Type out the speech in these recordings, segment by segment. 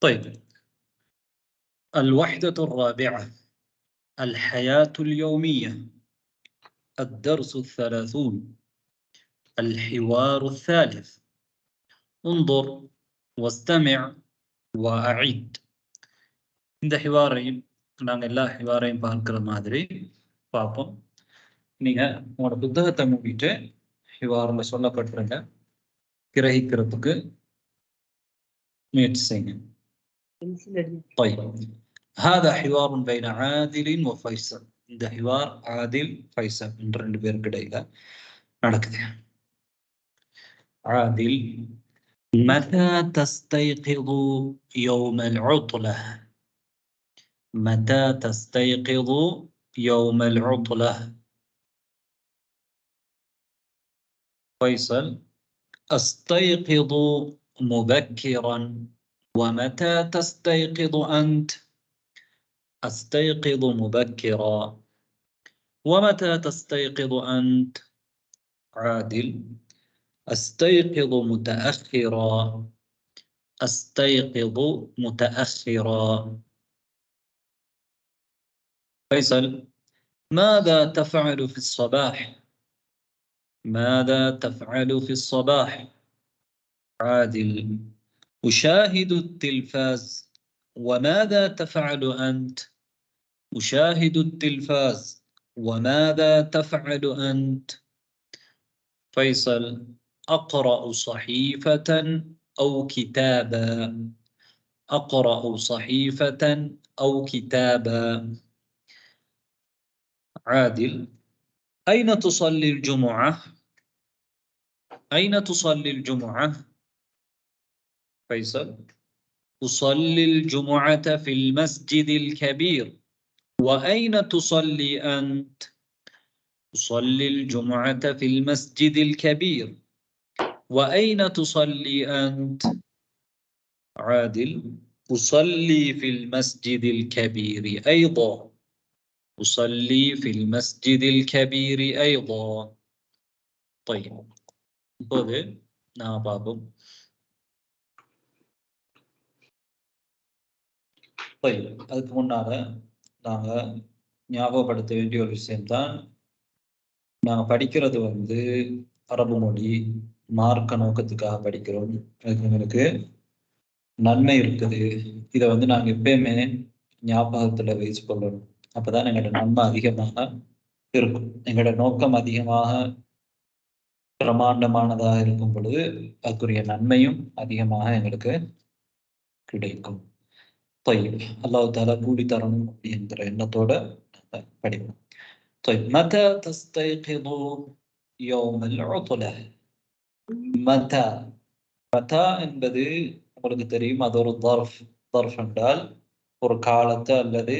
طيب الوحدة الرابعة الحياة اليومية الدرس 30 الحوار الثالث انظر واستمع وأعيد. இந்த ஹிவாரையும் நாங்கள் எல்லா ஹிவாரையும் பார்க்கிற மாதிரி பார்ப்போம். நீங்க உங்களோட புத்தகத்தை மூடிட்டு ஹிவாரில் சொல்லப்பட்டிருங்க கிரகிக்கிறதுக்கு முயற்சி செய்யுங்க. طيب هذا حوار بين عادل وفيصل. இந்த ஹிவார் ஆதில் ஃபைசல் என்ற ரெண்டு பேருக்கு இடையில நடக்குது. عادل متى تستيقظ يوم العطلة؟ متى تستيقظ يوم العطلة؟ فيصل أستيقظ مبكرا. ومتى تستيقظ أنت؟ أستيقظ مبكرا. ومتى تستيقظ أنت؟ عادل أستيقظ متأخرا. أستيقظ متأخرا. فيصل ماذا تفعل في الصباح؟ ماذا تفعل في الصباح؟ عادل أشاهد التلفاز. وماذا تفعل أنت؟ أشاهد التلفاز. وماذا تفعل أنت؟ فيصل أقرأ صحيفة أو كتابا. أقرأ صحيفة أو كتابا. عادل أين تصلي الجمعة؟ أين تصلي الجمعة؟ فيصل أصلي الجمعة في المسجد الكبير. وأين تصلي أنت؟ أصلي الجمعة في المسجد الكبير. وأين تصلي أنت؟ عادل أصلي في المسجد الكبير أيضا. أصلي في المسجد الكبير أيضا. طيب خذ نابابم. طيب அதுக்கு முன்னால நாங்க ஞாபகப்படுத்த வேண்டிய ஒரு விஷயம்தான், நாங்கள் படிக்கிறது அரபு மொழி மார்க்க நோக்கத்துக்காக படிக்கிறோம். அதுக்கு எங்களுக்கு நன்மை இருக்குது. இதை நாங்கள் எப்பயுமே ஞாபகத்தில் வச்சு கொள்ளணும். அப்போதான் எங்களோட நன்மை அதிகமாக இருக்கும். எங்களோட நோக்கம் அதிகமாக பிரமாண்டமானதாக இருக்கும் பொழுது அதுக்குரிய நன்மையும் அதிகமாக எங்களுக்கு கிடைக்கும். طيب அல்லாஹ் தஆலா கூடி தரணும் அப்படிங்கிற எண்ணத்தோட படிப்போம். طيب متى تستيقظ يوم العطلة؟ متى متى என்பது உங்களுக்கு தெரியும், அது ஒரு ظرف. ظرف என்றால் ஒரு காலத்தை அல்லது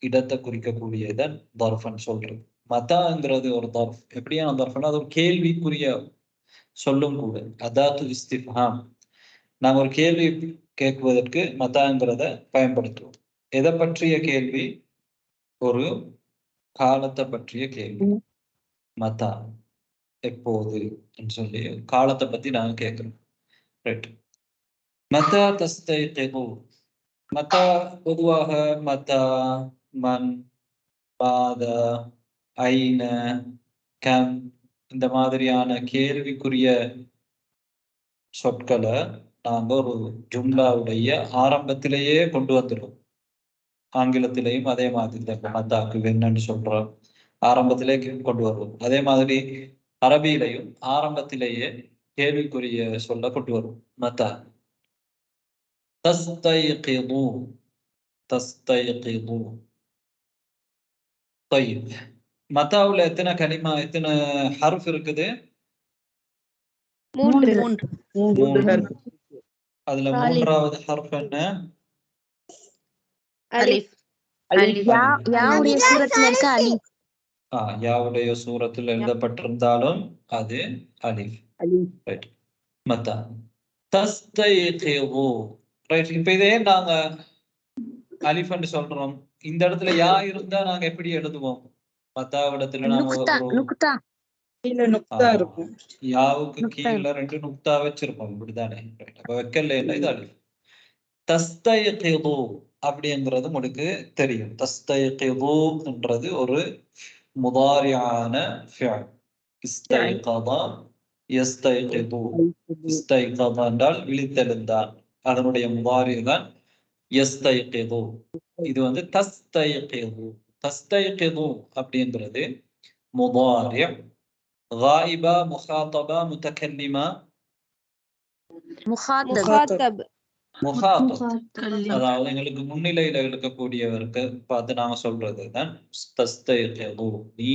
இடத்தை குறிக்கக்கூடியதன் ظرفன்னு சொல்றது. மதாங்கிறது ஒரு ظرف. எப்படியான ظرفனா அது ஒரு கேள்விக்குரிய சொல்லும் கூட. அதாத்து இஸ்திஃபாம். நாங்கள் ஒரு கேள்வி கேட்குவதற்கு மதாங்கிறத பயன்படுத்துவோம். எதை பற்றிய கேள்வி? ஒரு காலத்தை பற்றிய கேள்வி. மதா எப்போது சொல்லி காலத்தை பத்தி நாங்க கேட்கிறோம். ரைட். மதா தஸ்தைகிது. மதா பொதுவாக மதா, மன், மாதா, ஐன, கம் இந்த மாதிரியான கேள்விக்குரிய சொற்களை நாங்க ஒரு ஜும்லாவுடைய ஆரம்பத்திலேயே கொண்டு வந்துடுவோம். ஆங்கிலத்திலையும் அதே மாதிரி தான் மத்தாக்கு வென்னு சொல்றோம், ஆரம்பத்திலே கொண்டு வருவோம். அதே மாதிரி அரபியிலையும் ஆரம்பத்திலேயே கேள்விக்குரிய சொல்ல கொண்டு வரும். மத்தா தஸ்தைகிது. தஸ்தைகிது. طيب மத்தாவுல எத்தனை கலிமா, எத்தனை ஹர்ஃப் இருக்குது? மூன்று. அதுல மூன்றாவது ஹர்ஃப் என்ன? அலிஃப். யாவுடைய சூரத்துல இருக்க அலிஃப். யாவுடைய சூரத்தில் எழுதப்பட்டிருந்தாலும் அது அலிஃப். ரைட். மத்தா தஸ்தைகிது. ரைட். இப்ப இதே நாங்க அலிஃப்னு சொல்றோம். இந்த இடத்துல யா இருந்தா நாங்க எப்படி எழுதுவோம்? மத்தாவிடத்துல நாம யாவுக்கு கீழே 2 நுக்தா வச்சிருப்போம். இப்படிதானே? அப்ப வைக்கல, இது அலிஃப். தஸ்தைகிது அப்படிங்கிறது உங்களுக்கு தெரியும். தஸ்தைகிதுன்றது ஒரு முதாரியான ஃபிஅல். இஸ்தைகத யஸ்தைகிது. இஸ்தைகத என்றால் விழித்தெழுந்தான். அதனுடைய முதாரி தான் யஸ்தைகிது. இது வந்து தஸ்தைகிது. தஸ்தைகிது அப்படிங்கிறது முதாரி, غائبة مخاطبة متكلمة முகாத்தப் முகாத்தப். அதாவது எங்களுக்கு முன்னிலையில இருக்கக்கூடியவருக்கு பார்த்து நாம சொல்றது தான் தஸ்தைகிது, நீ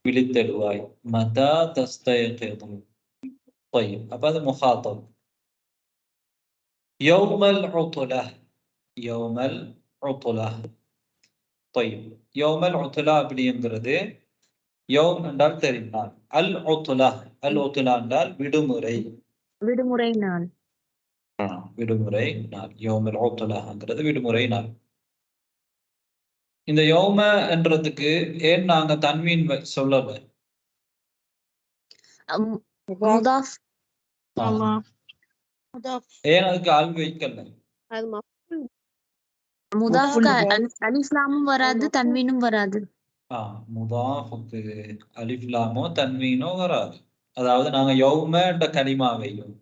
விழித்தெழுவாய். மதா தஸ்தைகிது. طيب அப்ப அது முகாத்தப். யௌமல் உத்லா. யௌமல் உத்லா. طيب யௌமல் உத்லா அப்படிங்கிறது யௌம் என்றால் தெரியும் நாள். அல் உத்லா. அல் உத்லா என்றால் விடுமுறை. விடுமுறை நாள். விடுமுறை நாள். யௌமல் உத்லாங்கிறது விடுமுறை நாள். இந்த யௌம என்றதுக்கு ஏன் நாங்க தன்வீன் சொல்லல? முதாஃப். ஏன் அதுக்கு அல் வைக்கல? முதாஃப்க்கு அலிஃப் லாமும் வராது, தன்வீனும் வராது. முதாஃபுக்கு அலிஃப் லாமோ தன்வீனோ வராது. அதாவது நாங்க யௌம என்ற கலிமாவையும்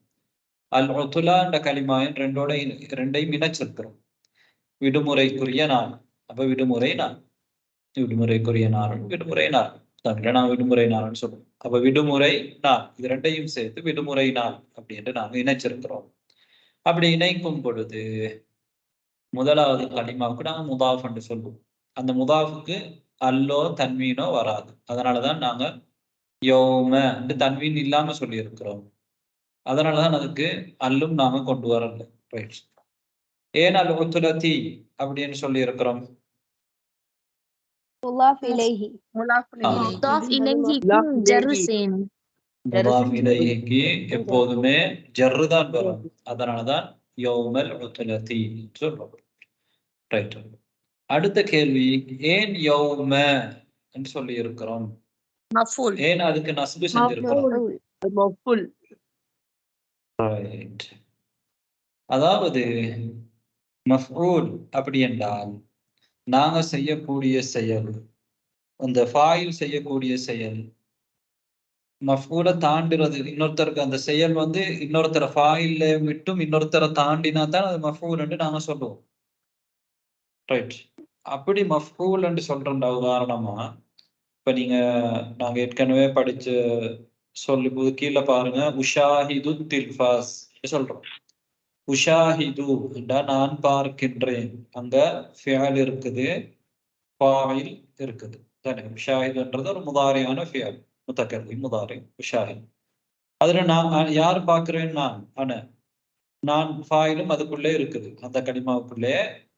அல் உத்லா என்ற கலிமாவையும் ரெண்டையும் இணைச்சிருக்கிறோம். விடுமுறைக்குரிய நாள். அப்ப விடுமுறை நாள். விடுமுறைக்குரிய நாள் விடுமுறை நாள். தமிழ்ல நான் விடுமுறை நாள்னு சொல்லுவோம். அப்ப விடுமுறை நாள் இது ரெண்டையும் சேர்த்து விடுமுறை நாள் அப்படின்ட்டு நாங்க இணைச்சிருக்கிறோம். அப்படி இணைக்கும் பொழுது முதலாவது கலிமாவுக்கு நாங்க முதாஃப் என்று சொல்லுவோம். அந்த முதாஃபுக்கு அல்லோ தன்வீனோ வராது. அதனாலதான் நாங்க யௌம தன்வீன் இல்லாம சொல்லி இருக்கிறோம். அதனாலதான் அதுக்கு அல்லும் நாங்க கொண்டு வரல. ரைட். ஏன் அல் உத்லதி அப்படின்னு சொல்லி இருக்கிறோம்? முதாஃப் இலைஹிக்கு ஜர்ரு செய்யணும். முதாஃப் இலைஹிக்கு எப்போதுமே ஜர்ரு தான் வரும். அதனாலதான் யௌமல் உத்லதி சொல்றோம். ரைட். அடுத்த கேள்வி, ஏன் யௌம என்று சொல்லி இருக்கிறோம்? ஏன் அதுக்கு நஸ்பு செஞ்சிருக்கிறோம்? ரைட். அதாவது மஃஊல் அப்படி என்றால் நாங்க செய்யக்கூடிய செயல், அந்த ஃபாயில் செய்யக்கூடிய செயல் மஃஊல தாண்டுறது. இன்னொருத்தருக்கு அந்த செயல் வந்து இன்னொருத்தர ஃபாயில்ல விட்டும் இன்னொருத்தரை தாண்டினா தான் அது மஃஊல் என்று நாங்க சொல்லுவோம். ரைட். அப்படி மஃஊல் என்று சொல்றோம்டா. உதாரணமா இப்ப நாங்க ஏற்கனவே படிச்ச சொல்லி கீழே பாருங்க, உஷாஹிது தில்ஃபாஸ் சொல்றோம். உஷாஹிது என்றா நான் பார்க்கின்றேன். அங்க ஃபியல் இருக்குது, ஃபாயில் இருக்குது. தானே? உஷாஹிதுன்றது ஒரு முதாரியான ஃபியல். முத்தக்கல்லிம் முதாரி உஷாஹித். அதுல நான் யார் பார்க்கிறேன்? நான் ஃபாயிலும் அதுக்குள்ளே இருக்குது. அந்த கலிமாவுக்குள்ளே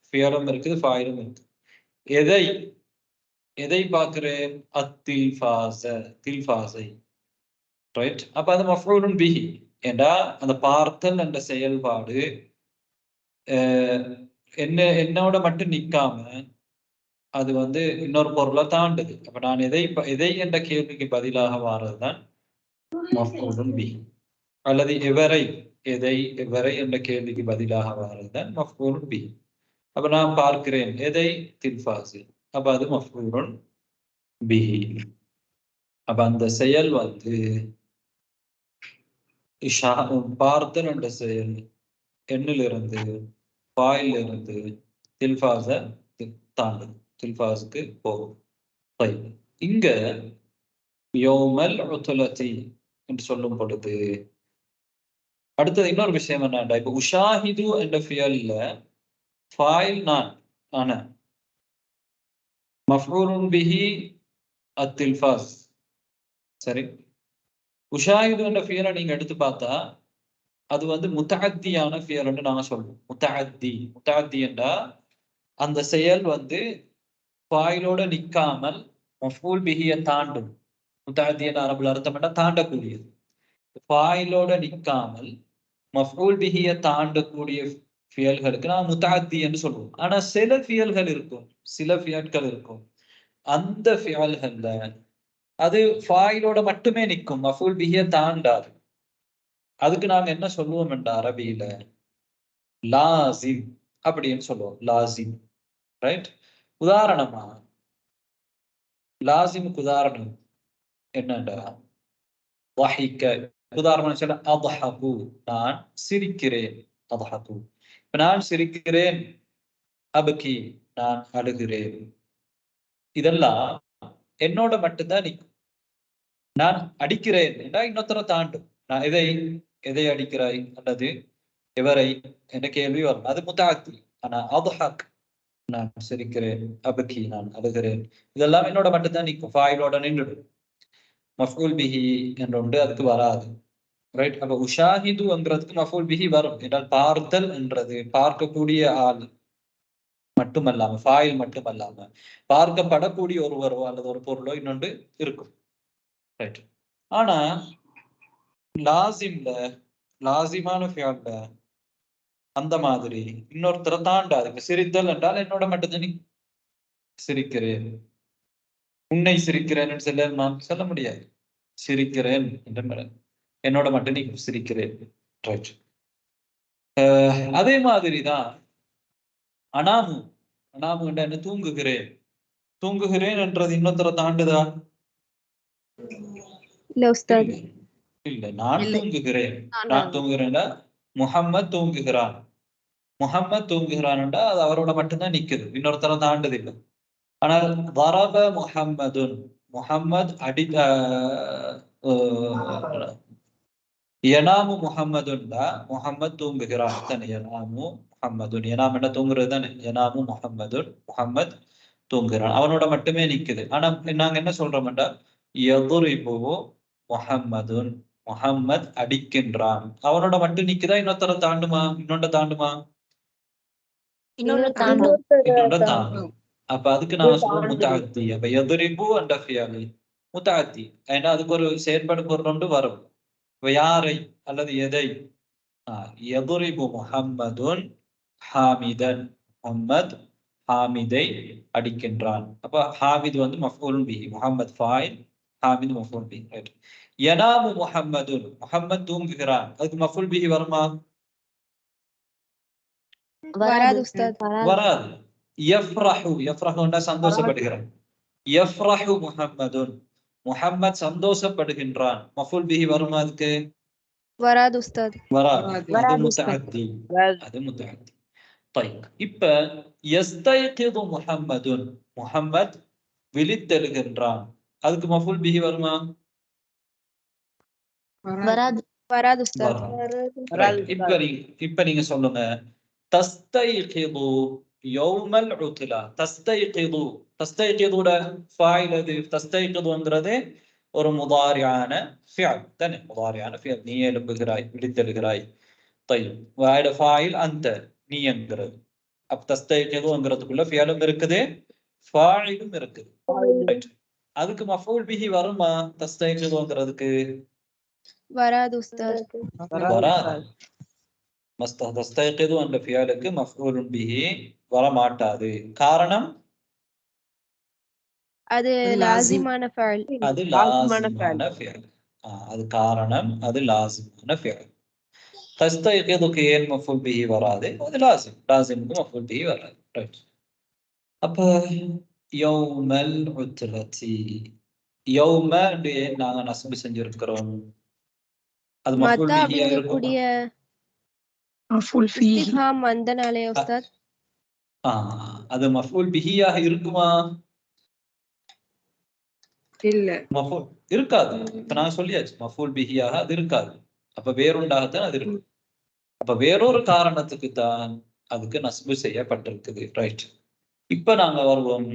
ஃபியலும் இருக்குது, ஃபாயிலும் இருக்குது. எதை பார்க்கிறேன்? தில்ஃபாஸை. ரைட். அப்ப அது மஃஊலுன் பிஹி என்றா அந்த பார்த்தல் என்ற செயல்பாடு என்னோட மட்டும் நிக்காம அது வந்து இன்னொரு பொருளை தாண்டுது. அப்ப நான் எதை என்ற கேள்விக்கு பதிலாக வாரதுதான் மஃஊலுன் பிஹி. அல்லது எவரை என்ற கேள்விக்கு பதிலாக வாரதுதான் மஃஊலுன் பிஹி. அப்ப நான் பார்க்கிறேன் எதை? தில்ஃபாஸை. அப்ப அது மஃஊலுன் பிஹி. அப்ப அந்த செயல் வந்து பார்த்தல் என்ற செயல் எண்ணிலிருந்து ஃபாயிலிருந்து தில்ஃபாஸ தாண்டுது, தில்ஃபாஸுக்கு போகும். இங்க யௌமல் உத்லதி என்று சொல்லும் பொழுது அடுத்தது இன்னொரு விஷயம் என்னடா, இப்ப உஷாஹிது என்ற ஃபியல்ல ஃபாயில் நான் ஆன மஃஊலுன் பிஹி அத்தில்ஃபாஸ். சரி. உஷாஹிது என்ற ஃபியலை நீங்க எடுத்து பார்த்தா அது வந்து முத்தஅத்தியான ஃபியல்னு நாங்க சொல்றோம். முத்தஅத்தி என்றா அந்த செயல் வந்து ஃபாயிலோட நிக்காமல் மஃஊல் பிஹியை தாண்டும். முத்தஅத்தியான அரபுல அர்த்தம் என்ன? தாண்டக்கூடியது. ஃபாயிலோட நிக்காமல் மஃஊல் பிஹியை தாண்டக்கூடிய ஃபியல்களுக்கு நான் முத்தஅத்தி என்று சொல்லுவோம். ஆனா சில ஃபியல்கள் இருக்கும், அந்த ஃபியல்கள்ல அது ஃபாயிலோட மட்டுமே நிற்கும், மஃஊல் பிஹியை தாண்டாது. அதுக்கு நாங்க என்ன சொல்லுவோம் என்ற அரபியில லாசிம் அப்படின்னு சொல்லுவோம். லாசிம், ரைட்? உதாரணமா லாசிமுக்கு உதாரணம் என்னண்டா வஹிக்க. உதாரணம் சொல்ல அத்ஹகு, நான் சிரிக்கிறேன். அத்ஹகு, இப்ப நான் சிரிக்கிறேன். அபகி, நான் அழுகிறேன். இதெல்லாம் என்னோட மட்டும்தான் நிற்கும். நான் அடிக்கிறேன் என்றால் இன்னொருத்தரை தாண்டும். நான் எதை எதை அடிக்கிறாய் அல்லது எவரை என்ற கேள்வி வரும். அது முத்தாத்தி. ஆனா அத்ஹக், நான் சிரிக்கிறேன். அபகி, நான் அழுகிறேன். இதெல்லாம் என்னோட மட்டும்தான் நிற்கும். ஃபாயிலோட நின்றுடும். மஃபூல் பிஹி என்ற ஒன்று அதுக்கு வராது, ரைட்? அப்ப உஷாஹிதுங்கிறதுக்கு மஃபூல் பிஹி வரும் என்றால் பார்த்தல் என்றது பார்க்கக்கூடிய ஆள் மட்டுமல்லாம, ஃபாயில் மட்டுமல்லாம பார்க்கப்படக்கூடிய ஒருவரோ அல்லது ஒரு பொருளோ இன்னொன்று இருக்கும், ரைட்? ஆனா லாசிம்ல, லாசிமான ஃபியால்ல அந்த மாதிரி இன்னொருத்தரை தாண்டாது. இப்ப சிரித்தல் என்றால் என்னோட மட்டும்தான் நீ சிரிக்கிறேன். உன்னை சிரிக்கிறேன்னு சொல்ல முடியாது. சிரிக்கிறேன் என்ற என்னோட மட்டும் நீ சிரிக்கிறேன், ரைட்? அதே மாதிரிதான் அனாமு. அனாமு என்ற என்ன? தூங்குகிறேன். தூங்குகிறேன் என்றது இன்னொருத்தரை தாண்டுதா? இல்ல. நான் தூங்குகிறேன். நான் தூங்குகிறேன்டா முஹம்மத் தூங்குகிறான். முஹம்மத் தூங்குகிறான் என்றா அது அவரோட மட்டும்தான் நிக்குது, இன்னொருத்தரை தாண்டுது இல்லை. ஆனால் வரப முஹம்மதுன், முஹம்மத் அடி யனாமு முஹம்மதுன்டா முஹம்மத் தூங்குகிறான் தானே. யனாமு முஹம்மதுன், யனாம் என்ன? தூங்குறது தானே. யனாமு முஹம்மதுன், முஹம்மத் தூங்குகிறான், அவனோட மட்டுமே நிக்குது. ஆனா நாங்க என்ன சொல்றோம்டா யதுரிபு முஹம்மதுன், முஹம்மத் அடிக்கின்றான், அவனோட மட்டும் நிக்குதா? இன்னொருத்தர தாண்டுமா? இன்னொன்ற தாண்டுமா? இன்னொன்ற தாண்டும். அப்ப அதுக்கு நான் சொல்றேன் முத்தாத்தி. அப்ப யதுரிபு என்ற ஃபியாலி முத்தாத்தி. ஏன்னா அதுக்கு ஒரு செயல்பாடு பொருள் ஒன்று வரும். யாரை அல்லது எதை? யதுரிபு முஹம்மதுன் ஹாமிதன், முஹம்மத் ஹாமிதை அடிக்கின்றான். அப்ப ஹாமித் வந்து மஃபூலுன் பிஹி, முஹம்மத் ஃபாயில், ஹாமித் மஃபூல் பிஹி, ரைட்? யனாமு முஹம்மதுன், முஹம்மத் தூங்குகிறான், அதுக்கு மஃபூல் பிஹி வருமா? வராது உஸ்தாத். வராது. யஃப்ரஹு, யஃப்ரஹுன்னா சந்தோஷப்படுகிறான். யஃப்ரஹு முஹம்மதுன், முஹம்மத் சந்தோஷப்படுகின்றான், மஃபூல் பிஹி வருமா? அதுக்கு வராது உஸ்தாத். வராது. அது முத்தஅத்தி, அது முத்தஅத்தி. طيب, இப்ப யஸ்தைகிது முஹம்மதுன், முஹம்மத் விழித்தெழுகின்றான், அதுக்கு மஃபூல் பிஹி வருமா? வராது. வராது உஸ்தாத். இப்ப நீங்க சொல்லுங்க. தஸ்தைகிது யௌமல் உத்லா. தஸ்தைகிது, தஸ்தைகிதுட ஃபாயில் அது. தஸ்தைகிதுங்கிறது ஒரு முதாரியான ஃபியல் தானே. முதாரியான ஃபியல். நீ எழும்புகிறாய், விழித்தெழுகிறாய். طيب, வாயிட ஃபாயில் அந்த, நீ என்கிறது. அப்ப தஸ்தைகிதுங்கிறதுக்குள்ள ஃபியலும் இருக்குது, ஃபாயிலும் இருக்குது, ரைட்? அதுக்கு மஃபூல் பிஹி வருமா தஸ்தைகிதுங்கிறதுக்கு? வராது உஸ்தாத். வராது. தஸ்தைகிது என்ற ஃபியலுக்கு மஃபூலுன் பிஹி வரமாட்டாது. காரணம் அது லாசிமான ஃபஅல். அது லாசிமான ஃபியல். அது காரணம், அது லாசிமான ஃபியல். தஸ்தைகிதுக்கு ஏன் மஃபூல் பிஹி வராது? அது லாசிம். லாசிமுக்கு மஃபூல் பிஹி வராது, ரைட்? அப்ப யௌமல் உத்லதி, யௌம நாங்க நஸ்பு செஞ்சிருக்கிறோம். அது மஃபூல் பிஹியா இருக்கும். மஃபூல் பிஹி இஸ்திஃபாம் வந்தனாலே உஸ்தாத். அது மஃபூல் பிஹியாக இருக்குமா? இல்ல, மஃபூல் இருக்காது. இப்ப நான் சொல்லியாச்சு, மஃபூல் பிஹியாக அது இருக்காது. அப்ப வேறொன்றாகத்தான் அது இருக்கு. அப்ப வேறொரு காரணத்துக்கு தான் அதுக்கு நஸ்பு செய்யப்பட்டிருக்குது, ரைட்? இப்ப நாங்க வருவோம்.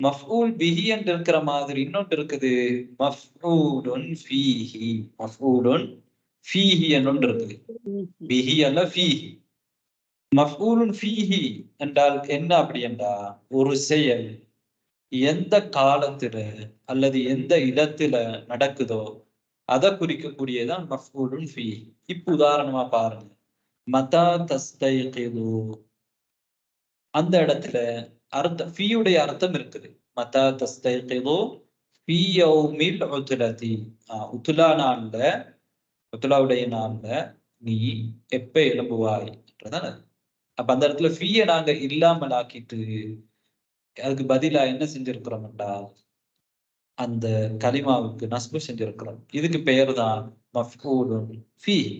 மஃபூல் பிஹி என்று இருக்கிற மாதிரி இன்னொன்று இருக்குது, மஃபூலுன் ஃபீஹி. மஃபூலுன் ஃபீஹி என்று இருக்குது. பிஹி அல்ல, ஃபீஹி. மஃபூலுன் ஃபீஹி என்றால் என்ன? அப்படி என்றா ஒரு செயல் எந்த காலத்துல அல்லது எந்த இடத்துல நடக்குதோ அதை குறிக்கக்கூடியதான் மஃபூலுன் ஃபீஹி. இப்ப உதாரணமா பாருங்க. மதா தஸ்தைகிது, அந்த இடத்துல அர்த்தம், ஃபீயுடைய அர்த்தம் இருக்குது. மதா தஸ்தைகிது ஃபீ யௌமில் உத்லதி. உத்லா நாள்ல, உத்லாவுடைய நாள்ல நீ எப்ப எழும்புவாய் என்றதான. அப்ப அந்த இடத்துல ஃபீயை நாங்க இல்லாமல் ஆக்கிட்டு அதுக்கு பதிலா என்ன செஞ்சிருக்கிறோம்டா அந்த கலிமாவுக்கு நஸ்பு செஞ்சிருக்கிறோம். இதுக்கு பெயர் தான் மஃபூலுன் ஃபீஹி.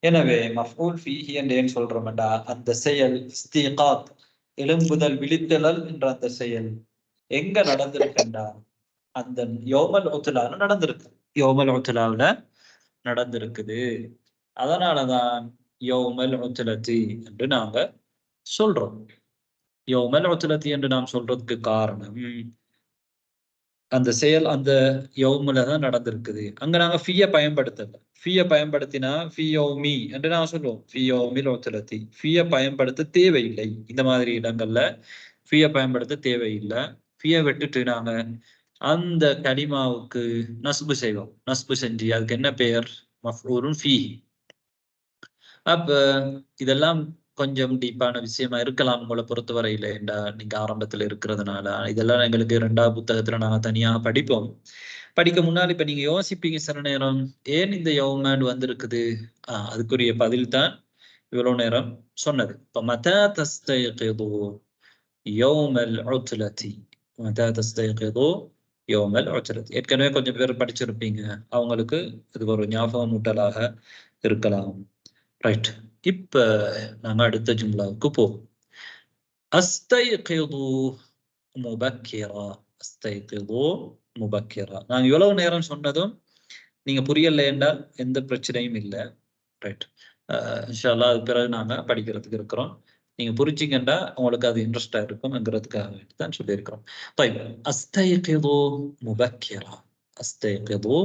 எனவே மஃபூல் ஃபீஹி என்று ஏன் சொல்றோம்டா அந்த செயல் இஸ்திகாத் எழும்புதல் விழித்தலல் என்ற அந்த செயல் எங்க நடந்திருக்குண்டா அந்த யௌமல் உத்லால நடந்திருக்கு. யௌமல் உத்லாவுல நடந்திருக்குது. அதனாலதான் யௌமல் உத்லதி என்று நாங்க சொல்றோம். யௌமல் உத்லதி என்று நாம் சொல்றதுக்கு காரணம் அந்த செயல் அந்த யௌமுல தான் நடந்திருக்குது. அங்க நாங்க ஃபீய பயன்படுத்தல. ஃபீய பயன்படுத்தினா ஃபீ யௌமி என்று நான் சொல்லுவோம். ஃபீ யௌமில் உத்லதி. ஃபீய பயன்படுத்த தேவையில்லை. இந்த மாதிரி இடங்கள்ல ஃபீய பயன்படுத்த தேவையில்லை. ஃபீய விட்டுட்டு நாங்க அந்த கலிமாவுக்கு நஸ்பு செய்வோம். நஸ்பு செஞ்சு அதுக்கு என்ன பெயர்? மஃபூலுன் ஃபீஹி. அப்ப இதெல்லாம் கொஞ்சம் டீப்பான விஷயமா இருக்கலாம் உங்களை பொறுத்தவரையில. நீங்க ஆரம்பத்துல இருக்கிறதுனால இதெல்லாம் எங்களுக்கு 2வது புத்தகத்துல நாங்க தனியா படிப்போம். படிக்க முன்னாடி இப்ப நீங்க யோசிப்பீங்க சில நேரம், ஏன் இந்த யௌமன் வந்திருக்குது? அதுக்குரிய பதில் தான் இவ்வளவு நேரம் சொன்னது. இப்ப மதா தஸ்தைகிது யௌமல் உத்லதி, மதா தஸ்தைகிது யௌமல் உத்லதி. ஏற்கனவே கொஞ்சம் பேர் படிச்சிருப்பீங்க, அவங்களுக்கு இது ஒரு ஞாபகம் ஊட்டலாக இருக்கலாம். ரைட், இப்ப நாங்க அடுத்த ஜும்லாவுக்கு போவோம். அஸ்தைகிது முபக்கிரா. அஸ்தைகிது முபக்கிரா. நான் இவ்வளவு நேரம் சொன்னதும் நீங்க புரியல என்றால் எந்த பிரச்சனையும் இல்லை. ரைட், இன்ஷா அல்லாஹ் அது பிறகு நாங்க படிக்கிறதுக்கு இருக்கிறோம். நீங்க புரிச்சிங்கன்னா உங்களுக்கு அது இன்ட்ரெஸ்டா இருக்கும்ங்கிறதுக்காக வேண்டி தான் சொல்லியிருக்கிறோம். அஸ்தைகிது முபக்கிரா. அஸ்தைகிது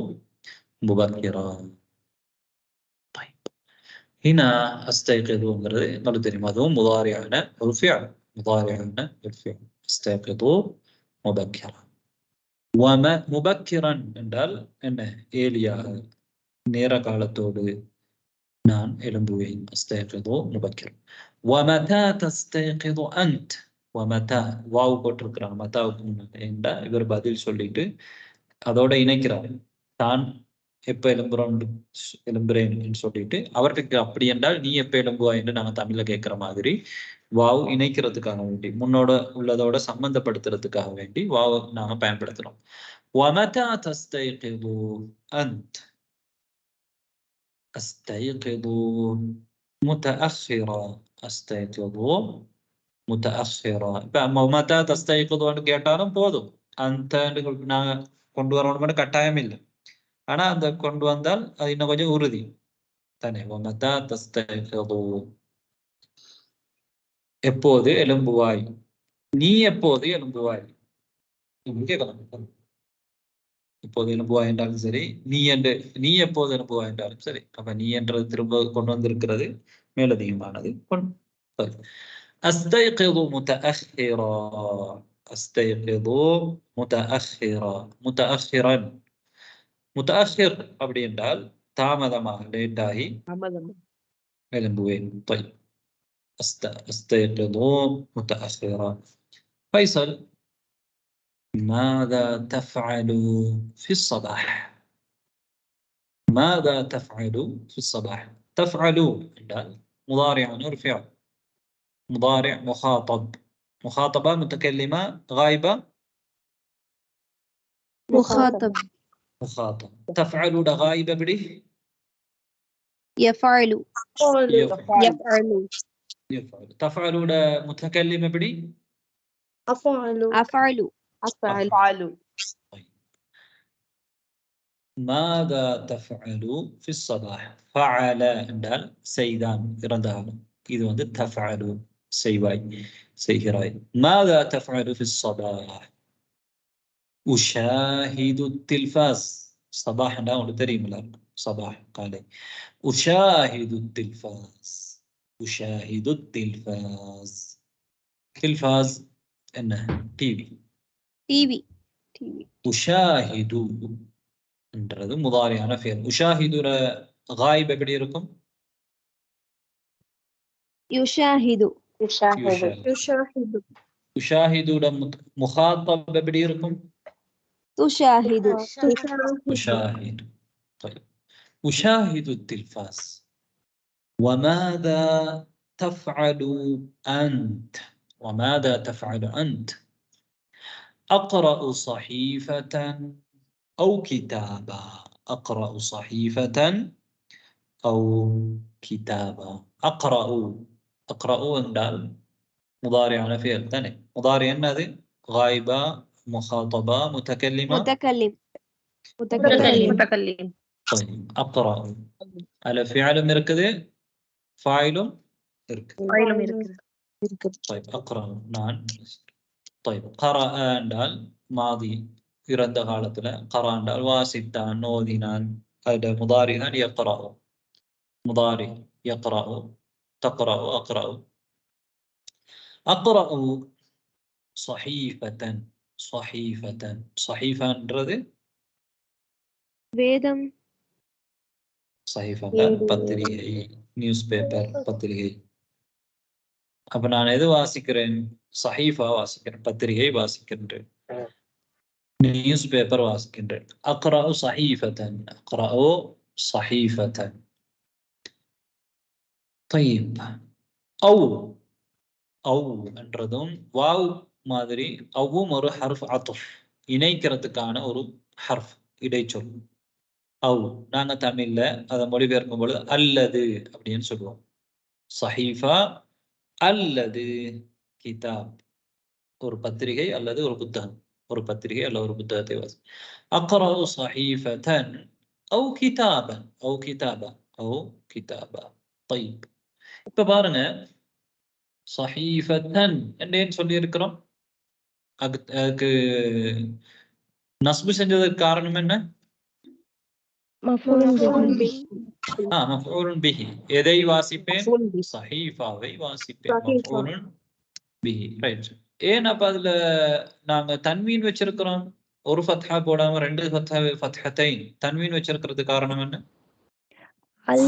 முபக்கிரா. هنا أستيقظங்கிறது உங்களுக்கு தெரியும், அதுவும் முதாரியான ஒரு ஃபிஅல். முதாரியான ஒரு ஃபிஅல். أستيقظ مبكرا. முபக்கிரன் என்றால் என்ன? ஏலியாக நேர காலத்தோடு நான் எழும்புவேன். أستيقظ مبكرا. ومتى تستيقظ أنت. ومتى வாவ் போட்டிருக்கிறாங்க. மத்தாவுக்கு முன்னாடி இவர் பதில் சொல்லிட்டு அதோட இணைக்கிறார். தான் எப்ப எழும்புறேன்னு சொல்லிட்டு அவர்கிட்ட அப்படி என்றால் நீ எப்ப எழும்புவா என்று நாங்க தமிழ்ல கேட்கிற மாதிரி வாவ் இணைக்கிறதுக்காக வேண்டி, முன்னோட உள்ளதோட சம்பந்தப்படுத்துறதுக்காக வேண்டி வாவ் நாங்க பயன்படுத்துறோம். وَمَتَى تَسْتَيْقِظُ أَنْتَ. أستيقظ متأخرا. أستيقظ متأخرا. இப்ப متى تستيقظ கேட்டாலும் போதும். அந்த நாங்க கொண்டு வரணும் கட்டாயம் இல்லை. ஆனா அந்த கொண்டு வந்தால் அது இன்னும் கொஞ்சம் உறுதி தானே. وَمَتَى تَسْتَيْقِظُ. எப்போது எழும்புவாய்? நீ எப்போது எழும்புவாய் கேட்கலாம். இப்போது எழும்புவாய் என்றாலும் சரி, நீ எப்போது எழும்புவாய் என்றாலும் சரி. அப்ப நீ என்றது திரும்ப கொண்டு வந்திருக்கிறது மேலதிகமானது. أستيقظ متأخرا. أستيقظ متأخرا. متأخرا. முத்தஅஹிர் அப்படி என்றால் தாமதமாக, லேட்டாகி எழும்புவேன். طيب أستيقظ متأخرا. فيصل ماذا تفعل في الصباح؟ ماذا تفعل في الصباح؟ تفعل என்றால் مضارع فعل. مضارع مخاطب. مخاطبة متكلمة غائبة مخاطب. مخاطب. تفعل غائبة بدي يفعل. يفعل. يفعل. تفعل متكلمة بدي أفعل. أفعل. ماذا تفعل في الصباح؟ فعل என்றால் செய்தான், இறந்தாலும். இது வந்து تفعل செய்வாய், செய்கிறாய். ماذا تفعل في الصباح؟ أشاهد التلفاز. صباح என்றால் உங்களுக்கு தெரியுமில்ல, صباح காலை. أشاهد التلفاز. أشاهد التلفاز. تلفاز என்ன? டிவி. أشاهد என்றது முதாரியான ஃபெயல். உஷாஹிதுர غائب எப்படி இருக்கும்? يشاهد. உஷாஹிதுட முகாத்தப் எப்படி இருக்கும்? تشاهد. أشاهد. طيب أشاهد التلفاز. وماذا تفعل أنت؟ وماذا تفعل أنت؟ أقرأ صحيفة أو كتابا. أقرأ صحيفة أو كتابا. أقرأ என்றால் முதாரியான فعل தானே. முதாரி என்னது? غائبة، مخاطبة، متكلمة. متكلم. طيب أقرأ على فعل இருக்குது، فاعل இருக்குது. طيب أقرأ நான். طيب قرأ என்றால் மாதி இறந்த காலத்துல، قرأ என்றால் வாசித்தான், ஓதினான். அது முதாரி தான் يقرأ. مضارع يقرأ، تقرأ، أقرأ. أقرأ صحيفة. صحيفة வேதம். صحيفة பத்திரிகை، நியூஸ் பேப்பர், பத்திரிகை. அப்ப நான் எது வாசிக்கிறேன்? صحيفة வாசிக்கிறேன், பத்திரிகை வாசிக்கின்றேன், நியூஸ் பேப்பர் வாசிக்கின்றேன். أقرأ صحيفة. أقرأ صحيفة. طيب أو என்றதும் வாவ் மாதிரி அவ்வும் ஒரு ஹர்ஃப் அத்ஃப், இணைக்கிறதுக்கான ஒரு ஹர்ஃப், இடைச்சொல். அவ் நாங்க தமிழ்ல அதை மொழிபெயர்க்கும் பொழுது அல்லது அப்படின்னு சொல்லுவோம். சஹீஃபா அல்லது கிதாப், ஒரு பத்திரிகை அல்லது ஒரு புத்தகம், ஒரு பத்திரிகை அல்லது ஒரு புத்தகத்தை வாசி. அக்ரா சஹீஃபதன் அவ் கிதாபன், அவ் கிதாபா, அவ் கிதாபா. طيب இப்ப பாருங்க, சஹீஃபதன் என்னன்னு சொல்லி இருக்கிறோம். அதுக்கு நஸ்பு செஞ்சதற்கு காரணம் என்ன? மஃஊலுன் பிஹி. எதை வாசிப்பேன்? சஹீஃபாவை வாசிப்பேன். மஃஊலுன் பிஹி. ரைட். ஏன் அப்ப அதுல நாங்க தன்வீன் வச்சிருக்கிறோம்? ஒரு ஃபத்ஹா போடாம ரெண்டு ஃபத்ஹத்தைன் தன்வீன் வச்சிருக்கிறது காரணம் என்ன? அது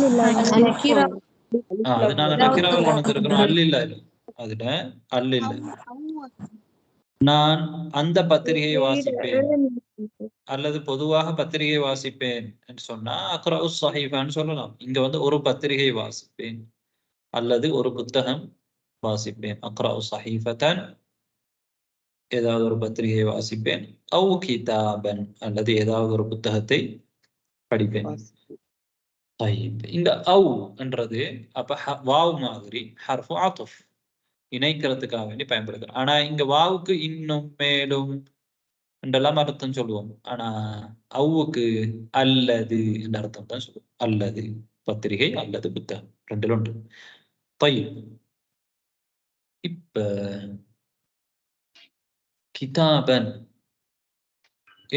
நாங்க நக்கிராவை கொண்டு வந்திருக்கிறோம். அல்லில்ல, அதுல அல்லில்ல. நான் அந்த பத்திரிகையை வாசிப்பேன் அல்லது பொதுவாக பத்திரிகை வாசிப்பேன் என்று சொன்னா அக்ரா ஸஹீஃபான்னு சொல்லலாம். இங்க வந்து ஒரு பத்திரிகை வாசிப்பேன் அல்லது ஒரு புத்தகம் வாசிப்பேன். அக்ரா ஸஹீஃபதன், ஏதாவது ஒரு பத்திரிகை வாசிப்பேன். அவு கிதாபன், அல்லது ஏதாவது ஒரு புத்தகத்தை படிப்பேன். இந்த அவு என்றது அப்ப வாவ் மாதிரி ஹர்ஃபு அத்ஃப், இணைக்கிறதுக்காக வேண்டி பயன்படுத்துறோம். ஆனா இங்க வாவுக்கு இன்னும், மேலும் என்றெல்லாம் அர்த்தம் சொல்லுவோம். ஆனா அவுக்கு அல்லது என்ற அர்த்தம் தான் சொல்லுவோம். அல்லது பத்திரிகை அல்லது புத்தகம், ரெண்டுல ஒன்று. இப்ப கிதாபன்,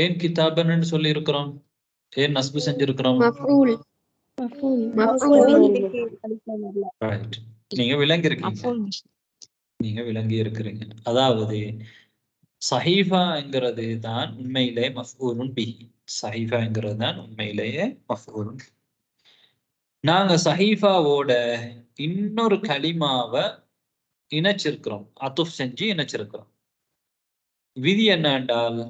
ஏன் கிதாபன் சொல்லி இருக்கிறோம்? ஏன் நஸ்பு செஞ்சிருக்கிறோம்? நீங்க விளங்கி இருக்கிறீங்க. அதாவது சஹீஃபாங்கிறது தான் உண்மையிலே மஃஊலுன் பிஹி. சஹீஃபாங்கிறது தான் உண்மையிலேயே மஃஊலுன். நாங்க சஹீஃபாவோட இன்னொரு கலிமாவை இணைச்சிருக்கிறோம், அத்துஃப் செஞ்சு இணைச்சிருக்கிறோம். விதி என்ன என்றால்,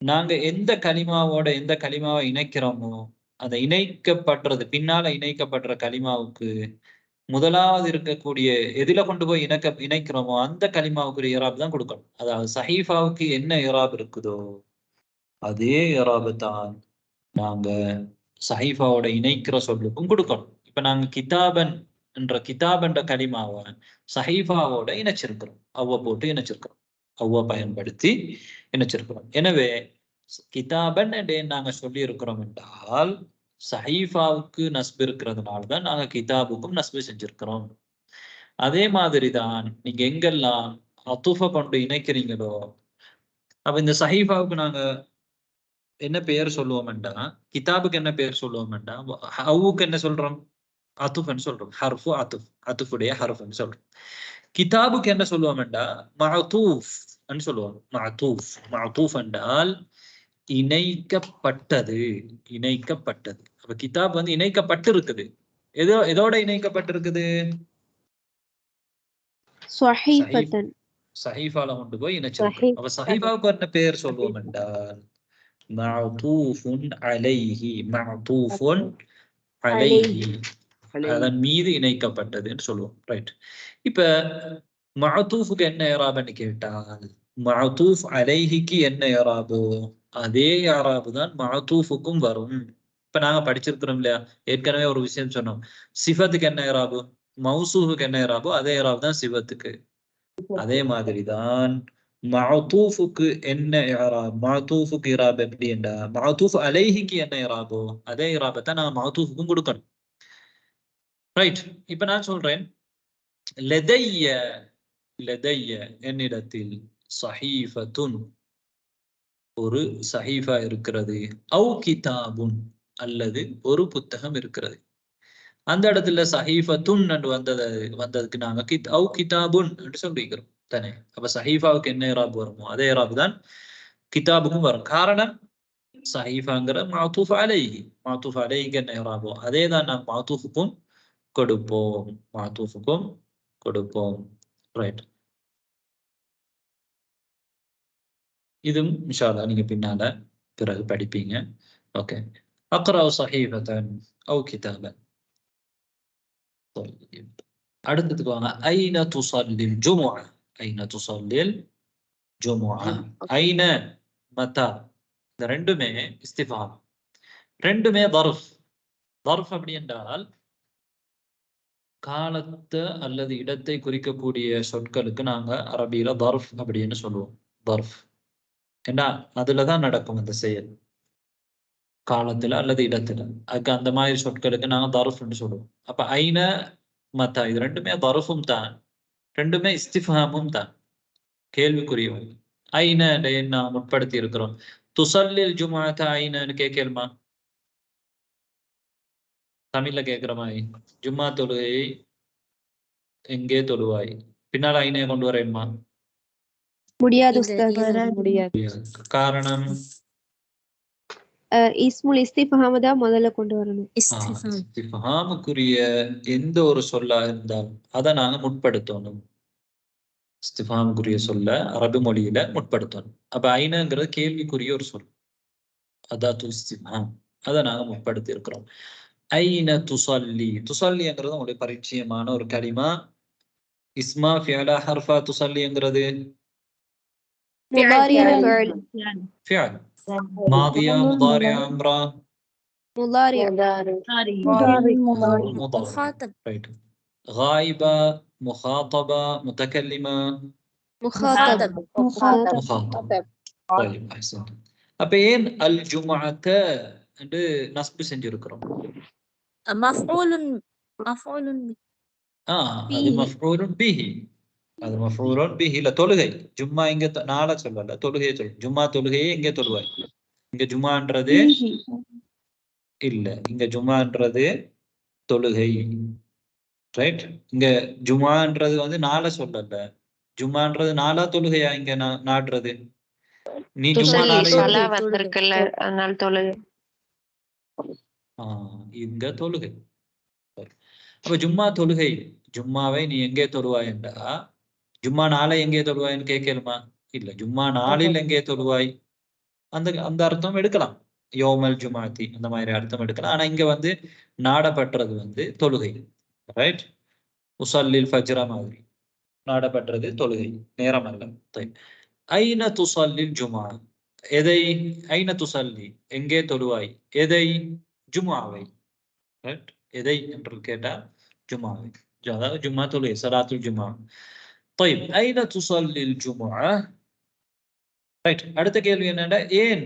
நாங்க எந்த கலிமாவோட எந்த கலிமாவை இணைக்கிறோமோ அந்த இணைக்கப்படுறது, பின்னால இணைக்கப்படுற கலிமாவுக்கு முதலாவது இருக்கக்கூடிய எதில கொண்டு போய் இணைக்கிறோமோ அந்த கலிமாவுக்கு இராப் தான் கொடுக்கணும். அதாவது சஹீஃபாவுக்கு என்ன இராப் இருக்குதோ அதே இராபு தான் நாங்க சஹீஃபாவோட இணைக்கிற சொல்லுக்கும் கொடுக்கணும். இப்ப நாங்க கிதாபன் என்ற கலிமாவை சஹீஃபாவோட இணைச்சிருக்கிறோம், அவ்வ போட்டு இணைச்சிருக்கிறோம், அவ்வ பயன்படுத்தி இணைச்சிருக்கிறோம். எனவே கிதாபன் என்று நாங்க சொல்லி இருக்கிறோம் என்றால் சஹீஃபாவுக்கு நஸ்பு இருக்கிறதுனால தான் நாங்க கிதாபுக்கும் நஸ்பு செஞ்சிருக்கிறோம். அதே மாதிரிதான் நீங்க எங்கெல்லாம் அத்துஃப கொண்டு இணைக்கிறீங்களோ, அப்ப இந்த சஹீஃபாவுக்கு நாங்க என்ன பெயர் சொல்லுவோம்டா, கிதாபுக்கு என்ன பெயர் சொல்லுவோம்டா, அவுக்கு என்ன சொல்றோம்? அத்துஃப்னு சொல்றோம். ஹர்ஃபு அத்துஃப், அத்துஃபுடைய ஹர்ஃப்னு சொல்றோம். கிதாபுக்கு என்ன சொல்லுவோம்டா, மஅதூஃப் ன்னு சொல்லுவோம். மஅதூஃப், மஅதூஃப் என்றால் இணைக்கப்பட்டது, இணைக்கப்பட்டது. அப்ப கிதாப் வந்து இணைக்கப்பட்டு இருக்குது. எதோட இணைக்கப்பட்டிருக்குது? சஹீஃபால கொண்டு போய் இணைச்சிருக்கோம். அப்ப சஹீஃபாவுக்கு என்ன பெயர் சொல்லுவோம் என்றால் மஅதூஃபுன் அலைஹி, மஅதூஃபுன் அலைஹி. அதன் மீது இணைக்கப்பட்டதுன்னு சொல்லுவோம். ரைட். இப்ப மஅதூஃபுக்கு என்ன இராபுன்னு கேட்டால் மஅதூஃப் அலைஹிக்கு என்ன இராபு? அதே இராபு தான் மஅதூஃபுக்கும் வரும். இப்ப நாங்க படிச்சிருக்கிறோம் இல்லையா, ஏற்கனவே ஒரு விஷயம் சொன்னோம். சிஃபத்துக்கு என்ன இராபு, மௌசூஃபுக்கு என்ன இராபு, அதே இராபு தான் சிஃபத்துக்கு. அதே மாதிரிதான் மஅதூஃபுக்கு என்ன இராப், மஅதூஃபுக்கு இராப் எப்படி என்றா மஅதூஃப் அலைஹிக்கு என்ன இராபோ அதே இராபை தான் நான் மஅதூஃபுக்கும் கொடுக்கணும். ரைட். இப்ப நான் சொல்றேன் லதைய, லதைய என்னிடத்தில், ஸஹீஃபத்துன் ஒரு சஹீஃபா இருக்கிறது, அவு கிதாபுன் அல்லது ஒரு புத்தகம் இருக்கிறது. அந்த இடத்துல சஹீஃபத்துன் என்று வந்ததுக்கு நாங்க அவு கிதாபுன் என்று சொல்லிக்கிறோம் தானே. அப்ப சஹீஃபாவுக்கு என்ன இராப் வருமோ அதே இராப் தான் கிதாபுக்கும் வரும். காரணம் சஹீஃபாங்கிற மஅதூஃப் அலைஹி, மஅதூஃப் அலைஹிக்கு என்ன இராபோ அதே தான் நாம் மஅதூஃபுக்கும் கொடுப்போம், மஅதூஃபுக்கும் கொடுப்போம். ரைட். இதுவும் இன்ஷா அல்லாஹ் நீங்க பின்னால பிறகு படிப்பீங்க. ஓகே. அக்ரா ஸஹீஃபத்தன் அவ் கிதாபன். அடுத்ததுக்கு வாங்க. ஐன துஸல்லில் ஜுமுஅ, ஐன துஸல்லில் ஜுமுஅ. ஐன மதா, இந்த ரெண்டுமே இஸ்திஃபாம், ரெண்டுமே தர்ஃப். தர்ஃப் அப்படி என்றால் காலத்தை அல்லது இடத்தை குறிக்கக்கூடிய சொற்களுக்கு நாங்க அரபியில தர்ஃப் அப்படின்னு சொல்லுவோம். தர்ஃப் ஏன்னா அதுலதான் நடக்கும் அந்த செயல், காலத்துல அல்லது இடத்துல. அதுக்கு அந்த மாதிரி சொற்களுக்கு நாங்க தர்ஃப்னு சொல்லுவோம். அப்ப ஐன மத்தா இது ரெண்டுமே தர்ஃபும் தான், ரெண்டுமே இஸ்திஃபாமும் தான், கேள்விக்குரியவை. ஐன நான் முற்படுத்தி இருக்கிறோம். துஸல்லில் ஜுமுஅத ஐனன்னு கேட்கலுமா? தமிழ்ல கேட்கிற மாதிரி ஜும்மா தொழுகையை எங்கே தொழுவாய், பின்னால் ஐனையை கொண்டு வரேன்மா? முடியாது இது உஸ்தாத். வராது. முடியாது. காரணம் இஸ்முல் இஸ்திஃபாம் தான் முதல்ல கொண்டு வரணும். இஸ்திஃபாம். இஸ்திஃபாமுக்குரிய எந்த ஒரு சொல்லா இருந்தாலும் அதை நாங்க முற்படுத்தணும். இஸ்திஃபாமுக்குரிய சொல்ல அரபு மொழியில முற்படுத்தணும். அப்ப ஐனங்கிறது கேள்விக்குரிய ஒரு சொல், அதாத்து இஸ்திஃபாம், அதை நாங்க முற்படுத்தி இருக்கிறோம். ஐன துஸல்லி, துஸல்லிங்கிறது உங்களுடைய பரிச்சயமான ஒரு கலிமா. இஸ்மா ஃபிஅலா ஹர்ஃபா துஸல்லிங்கிறது முதாரி ஃபிஅல், மாதியா முதாரியா அம்ரா முதாரி முஹாத்தப். ரைட். غائبة مخاطبة متكلمة முஹாத்தப். مخاطب. طيب أحسنت. அப்ப ஏன் அல் ஜுமுஅத என்று நஸ்பு செஞ்சிருக்கிறோம்? மஃஊலுன் மஃஊலுன் அது மஃஊலுன் பிஹி, அது மஃஊலுன் பிஹி. இல்ல தொழுகை, ஜும்மா இங்க நாளை சொல்லல, தொழுகையை சொல்லு. ஜும்மா தொழுகையை எங்கே தொழுவாய்? இங்க ஜும்மான்றது இல்ல, இங்க ஜும்மான்றது தொழுகை. ரைட். இங்க ஜும்மான்றது வந்து நாளை சொல்லல, ஜும்மான்றது நாளா தொழுகையா இங்க நாடுறது? நீ ஜும்மா நாளை வந்திருக்கல அதனால தொழுகை. இங்க தொழுகை. அப்ப ஜும்மா தொழுகை, ஜும்மாவை நீ எங்கே தொழுவாய் என்றா ஜும்மா நாளை எங்கே தொழுவாய்ன்னு கேட்கலுமா? இல்ல, ஜும்மா நாளில் எங்கே தொழுவாய் அந்த அந்த அர்த்தம் எடுக்கலாம், யோமல் ஜுமாத்தி அந்த மாதிரி அர்த்தம் எடுக்கலாம். ஆனா இங்க வந்து நாடப்பட்டது வந்து தொழுகை. ரைட். உஸல்லில் ஃபஜ்ர மாதிரி நாடப்பட்டது தொழுகை, நேரம் அல்ல. ஐன துஸல்லில் ஜுமா, எதை? ஐன துஸல்லி எங்கே தொழுவாய், எதை? ஜுமாவை. ரைட். எதை என்று கேட்டா ஜுமாவை, அதாவது ஜும்மா தொழுகை, ஸலாத்துல் ஜுமா. طيب ஐன துஸல்லில் ஜுமுஅ. ரைட். அடுத்த கேள்வி என்னன்னா, ஏன்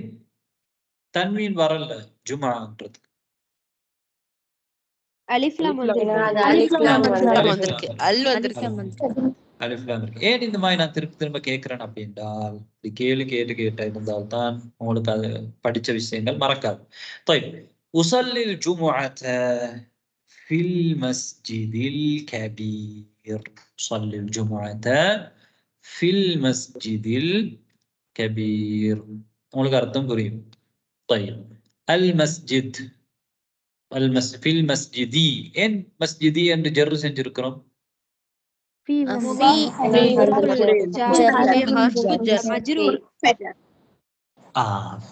தன்வீன் வரல ஜுமான்றது? அலிஃப் லாம் வந்திருக்கு. அல் வந்திருக்கு. அலிஃப் லாம் இருக்கு. ஏன் இந்த மாதிரி நான் திரும்ப திரும்ப கேட்கிறேன் அப்படின்றால், இது கேட்ட இருந்தால்தான் உங்களுக்கு அது படிச்ச விஷயங்கள் மறக்காது. طيب உஸல்லில் ஜுமுஅத ஃபில் மஸ்ஜிதில் கபீர். உஸல்லில் ஜுமுஅத ஃபில் மஸ்ஜிதில் கபீர். உங்களுக்கு அர்த்தம் புரியும். طيب அல் மஸ்ஜித், ஃபில் மஸ்ஜிதி, ஏன் மஸ்ஜிதி என்று ஜர்ர் செஞ்சிருக்கிறோம்?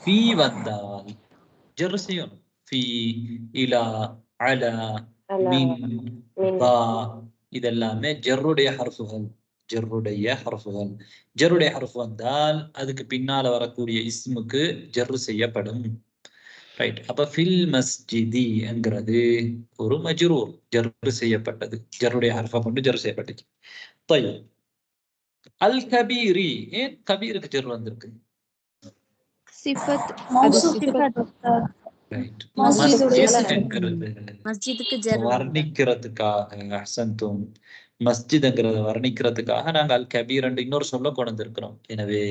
في வந்தால் ஜர்ர் செய்யணும். في إلى على மின், பா இதெல்லாமே ஜர்ருடைய ஹர்ஃபுகள். ஜர்ருடைய ஹர்ஃபுகள். ஜர்ருடைய ஹர்ஃப் வந்தால் அதுக்கு பின்னால வரக்கூடிய இஸ்முக்கு ஜர்ரு செய்யப்படும். ரைட். அப்ப ஃபில் மஸ்ஜிதி என்கிறது ஒரு மஜ்ரூர், ஜர்ரு செய்யப்பட்டது. ஜர்ருடைய ஹர்ஃபை கொண்டு ஜர்ரு செய்யப்பட்டது. طيب அல் கபீரி, ஏன் கபீருக்கு ஜர்ரு வந்திருக்கு? சிஃபத் ரைட். மஸ்ஜிதுடைய மஸ்ஜித் என்கிறது மஸ்ஜிதுக்கு ஜர் வர்ணிக்கிறதுக்காக, அஹ்சன்தும், மஸ்ஜித்ங்கிறத வர்ணிக்கிறதுக்காக நாங்க அல் கபீர் என்று இன்னொரு சொல்ல கொண்டு வந்திருக்கிறோம். எனவே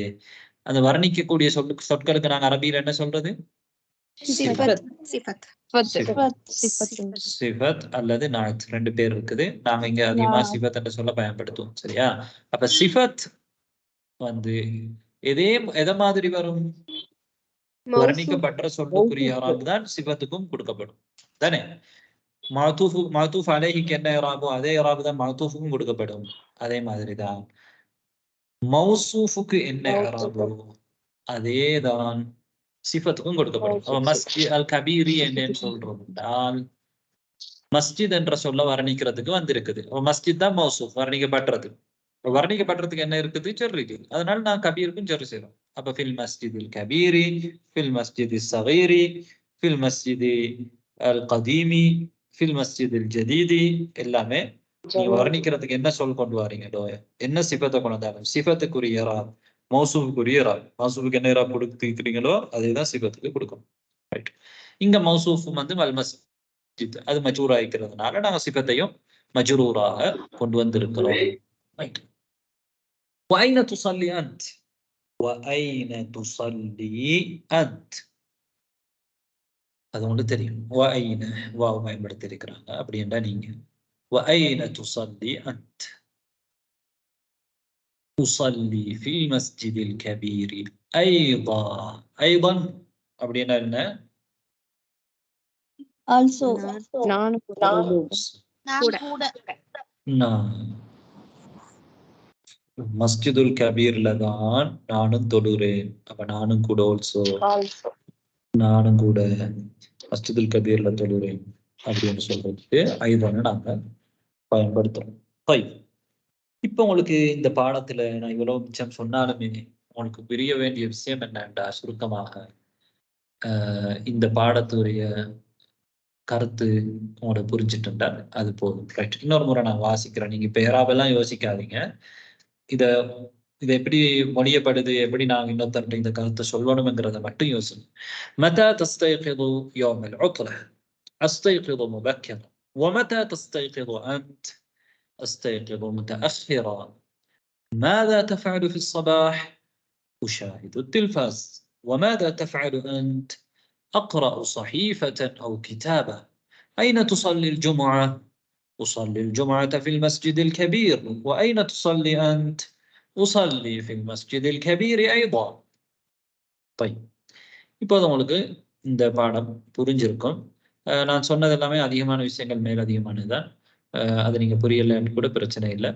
அந்த வர்ணிக்கக்கூடிய சொற்களுக்கு நாங்க அரபியில என்ன சொல்றது? சிஃபத் அல்லது நாத், ரெண்டு பேர் இருக்குது. நாங்க இங்க அதிகமா சிஃபத் என்ற சொல்ல பயன்படுத்துவோம். சரியா? அப்ப சிஃபத் வந்து எதை மாதிரி வரும்? வர்ணிக்கப்பட்ட சொல்லுக்குரிய இராப் தான் சிஃபத்துக்கும் கொடுக்கப்படும் தானே? மஅதூஃப் அலைஹிக்கு என்ன இராபோ அதே இராப் தான் மஅதூஃபுக்கும் கொடுக்கப்படும். அதே மாதிரி தான் மௌசூஃபுக்கு என்ன இராபோ அதே தான் சிஃபத்துக்கும் கொடுக்கப்படும். அப்ப மஸ்ஜித் அல் கபீரி என்னன்னு சொல்றோம் என்றால் மஸ்ஜித் என்ற சொல்ல வர்ணிக்கிறதுக்கு வந்திருக்குது. மஸ்ஜித் தான் மௌசூஃப், வர்ணிக்கப்பட்டது. வர்ணிக்கப்பட்டதுக்கு என்ன இருக்குது? ஜர் இருக்குது. அதனால நான் கபீருக்கும் ஜர் செய்யறோம். அப்ப ஃபில் மஸ்ஜிதில் கபீரி, ஃபில் மஸ்ஜிதில் ஸகீரி, ஃபில் மஸ்ஜிதி அல் கதீமி, ஃபில் மஸ்ஜிதில் ஜதீதி எல்லாமே நீங்க வர்ணிக்கிறதுக்கு என்ன சொல் கொண்டு வரீங்களோ, என்ன சிஃபத்தை கொண்டு வந்தாலும் சிஃபத்துக்குரிய இராப், மௌசூஃபுக்குரிய இராப், மௌசூஃபுக்கு என்ன இராப் கொடுத்துக்கிறீங்களோ அதேதான் சிஃபத்துக்கு கொடுக்கணும். ரைட். இங்க மௌசூஃப் வந்து அல் மஸ்ஜித் அது மஜ்ரூரா இருக்கிறதுனால நாங்க சிஃபத்தையும் மஜ்ரூராக கொண்டு வந்திருக்கிறோம். ரைட். وأين تصلي أنت؟ وأين تصلي أنت؟ அது உங்களுக்கு தெரியும். وأين واو பயன்படுத்தியிருக்கிறாங்க. அப்படி என்றா நீங்க وأين تصلي أنت؟ أصلي في المسجد الكبير أيضا அப்படின்னா என்ன? also மஸ்ஜிதுல் கபீர்ல தான் நானும் தொழுறேன். அப்ப நானும் கூட நானும் கூட மஸ்ஜிதுல் கபீர்ல தொழுறேன் அப்படின்னு சொல்றதுக்கு ஐதான நாங்க பயன்படுத்துறோம். இப்ப உங்களுக்கு இந்த பாடத்துல நான் இவ்வளவு மிச்சம் சொன்னாலுமே உங்களுக்கு புரிய வேண்டிய விஷயம் என்னண்டா, சுருக்கமாக இந்த பாடத்துடைய கருத்து உங்களோட புரிஞ்சுட்டுண்டா அது போதும். ரைட். இன்னொரு முறை நான் வாசிக்கிறேன். நீங்க இப்ப யாராவெல்லாம் யோசிக்காதீங்க. இத எப்படி மொழியப்படுது, எப்படி நாங்க இன்னொருத்தர்கிட்ட இந்த கருத்தை சொல்லணும்ங்கிறத மட்டும் யோசிங்க. متى تستيقظ يوم العطلة؟ أستيقظ مبكرا. ومتى تستيقظ أنت؟ أستيقظ متأخرا. ماذا تفعل في الصباح؟ أشاهد التلفاز. وماذا تفعل أنت؟ أقرأ صحيفة أو كتابة. أين تصلي الجمعة؟ أصلي الجمعة في المسجد الكبير. وأين تصلي أنت؟ أصلي في المسجد الكبير أيضا. طيب இப்போது உங்களுக்கு இந்த பாடம் புரிஞ்சிருக்கும். நான் சொன்னது எல்லாமே அதிகமான விஷயங்கள் மேல் அதிகமானதுதான். அது நீங்க புரியலன்னு கூட பிரச்சனை இல்லை.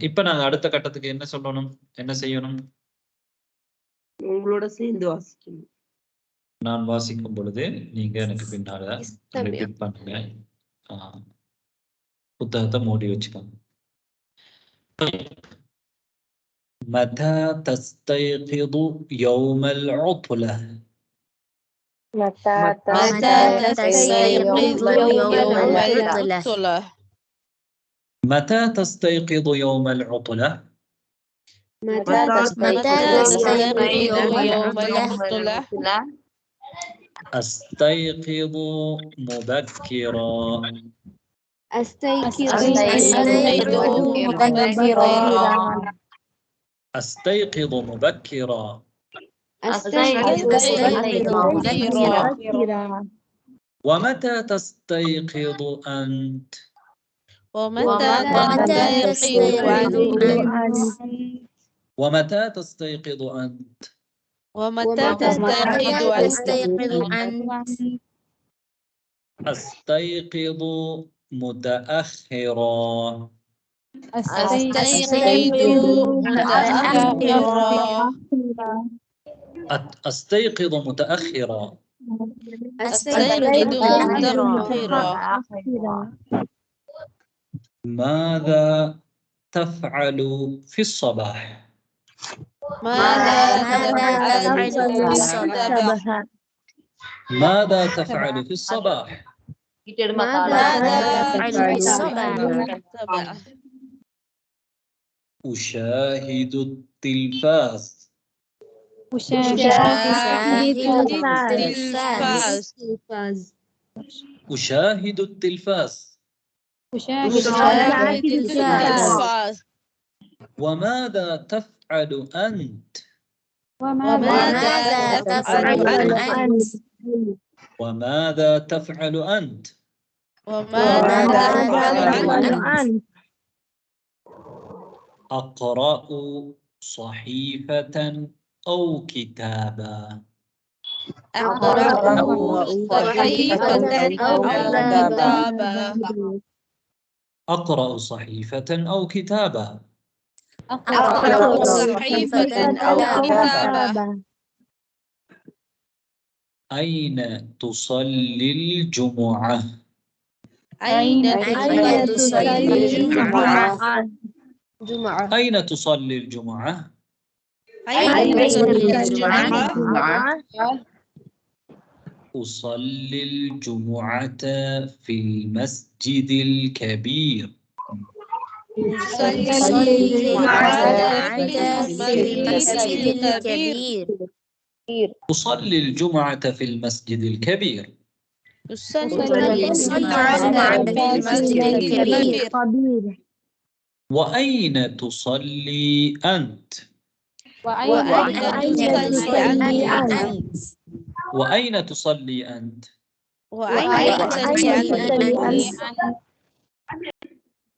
இப்ப நாங்க அடுத்த கட்டத்துக்கு என்ன சொல்லணும், என்ன செய்யணும்? உங்களோட சேர்ந்து வாசிக்கணும். நான் வாசிக்கும் பொழுது நீங்க எனக்கு பின்னால ரிப்பீட் பண்ணுங்க. புத்தகத்தை மூடி வச்சுக்கோங்க. متى تستيقظ يوم العطلة؟ متى تستيقظ يوم العطلة؟ متى تستيقظ يوم العطلة؟ متى تستيقظ يوم العطلة؟ أستيقظ مبكرا. أستيقظ مبكرا. ومتى تستيقظ أنت؟ ومتى تستيقظ أنت؟ أستيقظ متأخرا. أستيقظ متأخرا. أستيقظ متأخرا. ماذا تفعل في الصباح؟ ماذا تفعل في الصباح؟ ماذا تفعل في الصباح؟ ماذا تفعل في الصباح؟ أشاهد التلفاز. أشاهد التلفاز. أشاهد التلفاز. أشاهد التلفاز. وماذا تفعل أنت؟ وماذا تفعل أنت؟ وماذا تفعل أنت؟ وماذا تفعل أنت؟ أقرأ صحيفة أو كتابا. أقرأ صحيفة أو كتابا. أقرأ صحيفة أو كتابا. أقرأ صحيفة أو كتابا. أين تصلي الجمعة؟ أين تصلي الجمعة؟ أين تصلي الجمعة؟ أين تصلي الجمعة؟ أصلي الجمعة في المسجد الكبير. أصلي الجمعة في المسجد الكبير. أصلي الجمعة في المسجد الكبير. أصلي الجمعة في المسجد الكبير. وأين تصلي أنت؟ وأين تصلي أنت؟ وأين تصلي أنت؟ وأين تصلي أنت؟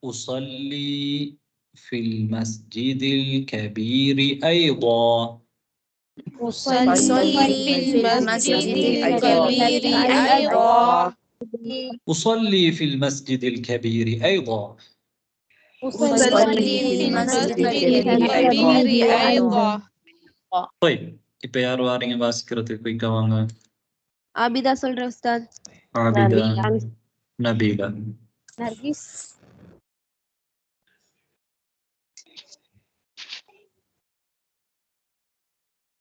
أصلي في المسجد الكبير أيضا. أصلي في المسجد الكبير أيضا. أصلي في المسجد الكبير أيضا. أصلي في المسجد الكبير أيضا. طيب இப்போ யார் வாரீங்க வாசிக்கிறதுக்கு குயிக்கா வாங்க. ஆபிதா சொல்ற உஸ்தாத். ஆபிதா, நபீலா. நர்கிஸ்.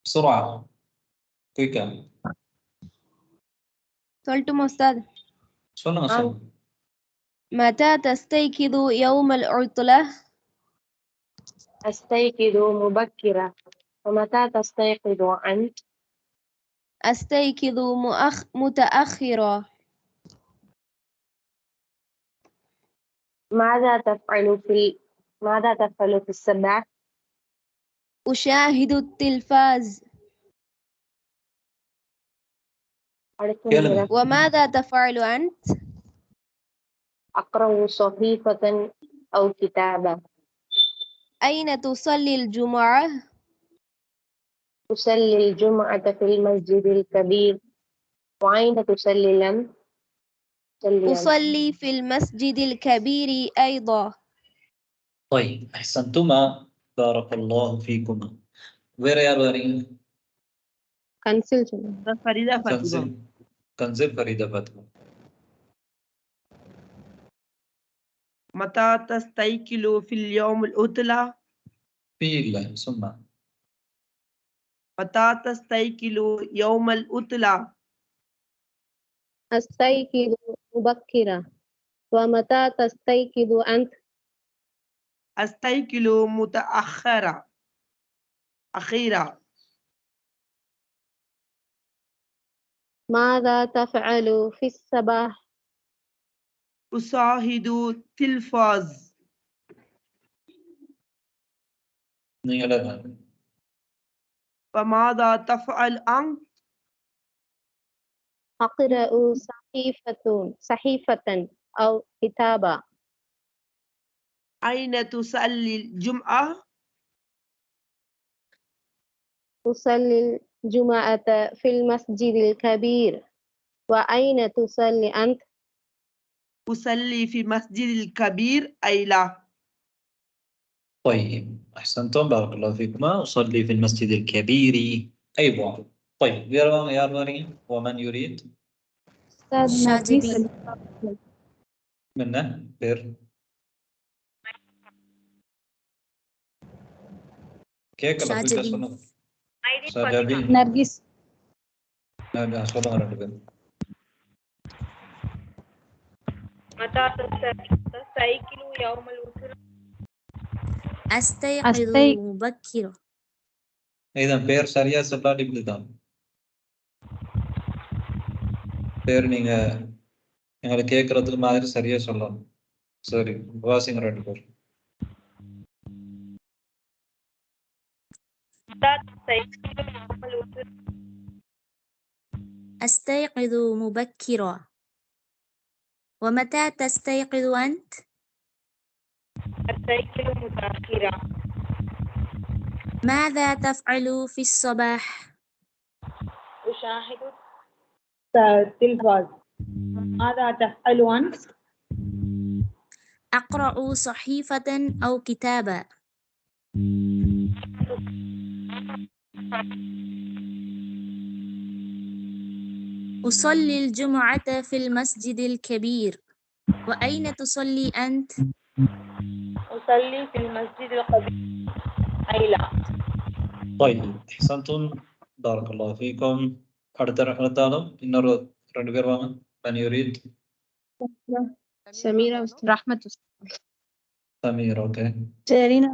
بسرعة குயிக்கா சொல்லட்டுமா உஸ்தாத்? சொல்லுங்க சொல்லுங்க. متى تستيقظ يوم العطلة؟ أستيقظ مبكرا. ومتى تستيقظ أنت؟ أستيقظ متأخرا. ماذا تفعل في الصباح؟ أشاهد التلفاز. கேளுங்க. وماذا تفعل أنت؟ أقرأ صحيفة أو كتابا. أين تصلي الجمعة؟ أصلي الجمعة في المسجد الكبير. وأين تصلي أنت؟ أصلي في المسجد الكبير أيضا. طيب أحسنتما بارك الله فيكما. வேற யார் வாரீங்க? كنسل. فريدة فاطمة. கன்சில் فريدة فاطمة. متى تستيقظ في اليوم العطلة؟ في இல்லை சும்மா. متى تستيقظ يوم العطلة؟ أستيقظ مبكرا. ومتى تستيقظ أنت؟ أستيقظ متأخرا. أخيرا. ماذا تفعل في الصباح؟ أشاهد التلفاز. நீங்களே فماذا تفعل أنت؟ أقرأ صحيفة أو كتابا. أين تصلي الجمعة؟ أصلي الجمعة في المسجد الكبير. وأين تصلي أنت؟ أصلي في مسجد الكبير أيضا. طيب أحسنتم بارك الله فيكما. أصلي في المسجد الكبير أيضا. طيب வேற வாங்க யார் வரீங்க ومن يريد ஷாஜிபி என்ன பேர் கேட்கல குயிக்கா ஷாஜிபி சொல்லுங்க ஷாஜிபி நர்கிஸ் சொல்லுங்க ரெண்டு பேரும் متى تستيقظ يوم الأسرة؟ அஸ்தைகிது முபக்கிர இதான் பேர் சரியா சொல்லாட்டி இப்படிதான் பேர் நீங்க எங்களை கேட்கறதுக்கு மாதிரி சரியா சொல்லணும் சரி வாசிங்க ரெண்டு பேர் متى تستيقظ يوم الأسرة؟ أستيقظ مبكرا ومتى تستيقظ أنت؟ أستيقظ متأخرا. ماذا تفعل في الصباح؟ أشاهد التلفاز. ماذا تفعل أنت؟ أقرأ صحيفة أو كتابا. أصلي الجمعة في المسجد الكبير. وأين تصلي أنت؟ أصلي في المسجد الكبير. أي لا. طيب أحسنتم بارك الله فيكم அடுத்தாலும் இன்னொரு ரெண்டு பேர் வாங்க من يريد سميرة رحمة سمير ஓகே جرينا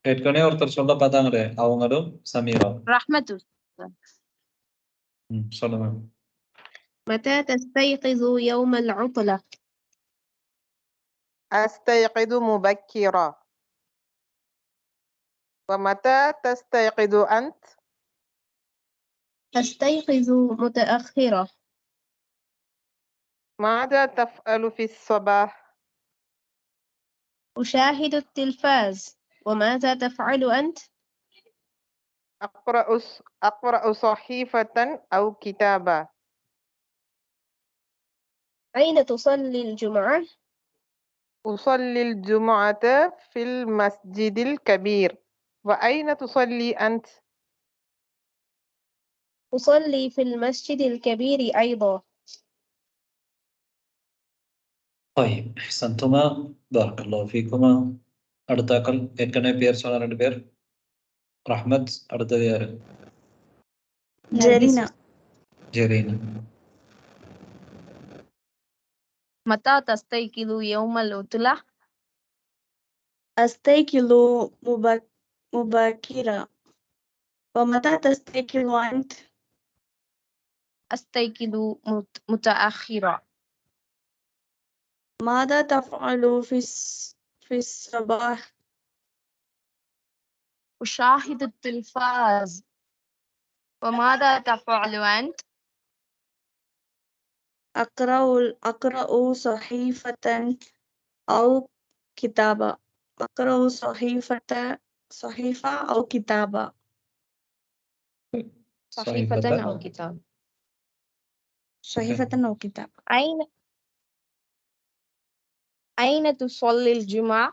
ஏற்கனவே ஒருத்தர் சொல்ல பார்த்தாங்களே அவங்களும் சமீரா رحمة சொல்லுங்க متى تستيقظ يوم العطلة؟ أستيقظ مبكرا. ومتى تستيقظ أنت؟ أستيقظ متأخرة. ماذا تفعل في الصباح؟ أشاهد التلفاز. وماذا تفعل أنت؟ أقرأ صحيفة أو كتابا. أين تصلي الجمعة؟ أصلي الجمعة في المسجد الكبير. وأين تصلي أنت؟ أصلي في المسجد الكبير أيضا. طيب أحسنتما بارك الله فيكما அடுத்தாக்கள் ஏற்கனவே பேர் சொன்ன ரெண்டு பேர் ரஹ்மத் அடுத்தது யாரு جرينا ஜெரீனா متى تستيقظ يوم العطلة؟ أستيقظ مبكرا. ومتى تستيقظ أنت؟ أستيقظ متأخرا. ماذا تفعل في الصباح؟ أشاهد التلفاز. وماذا تفعل أنت؟ أقرأ صحيفة أو كتابا. أقرأ صحيفة أو كتابا. صحيفة أو كتاب. صحيفة أو كتاب. أين تصلي الجمعة؟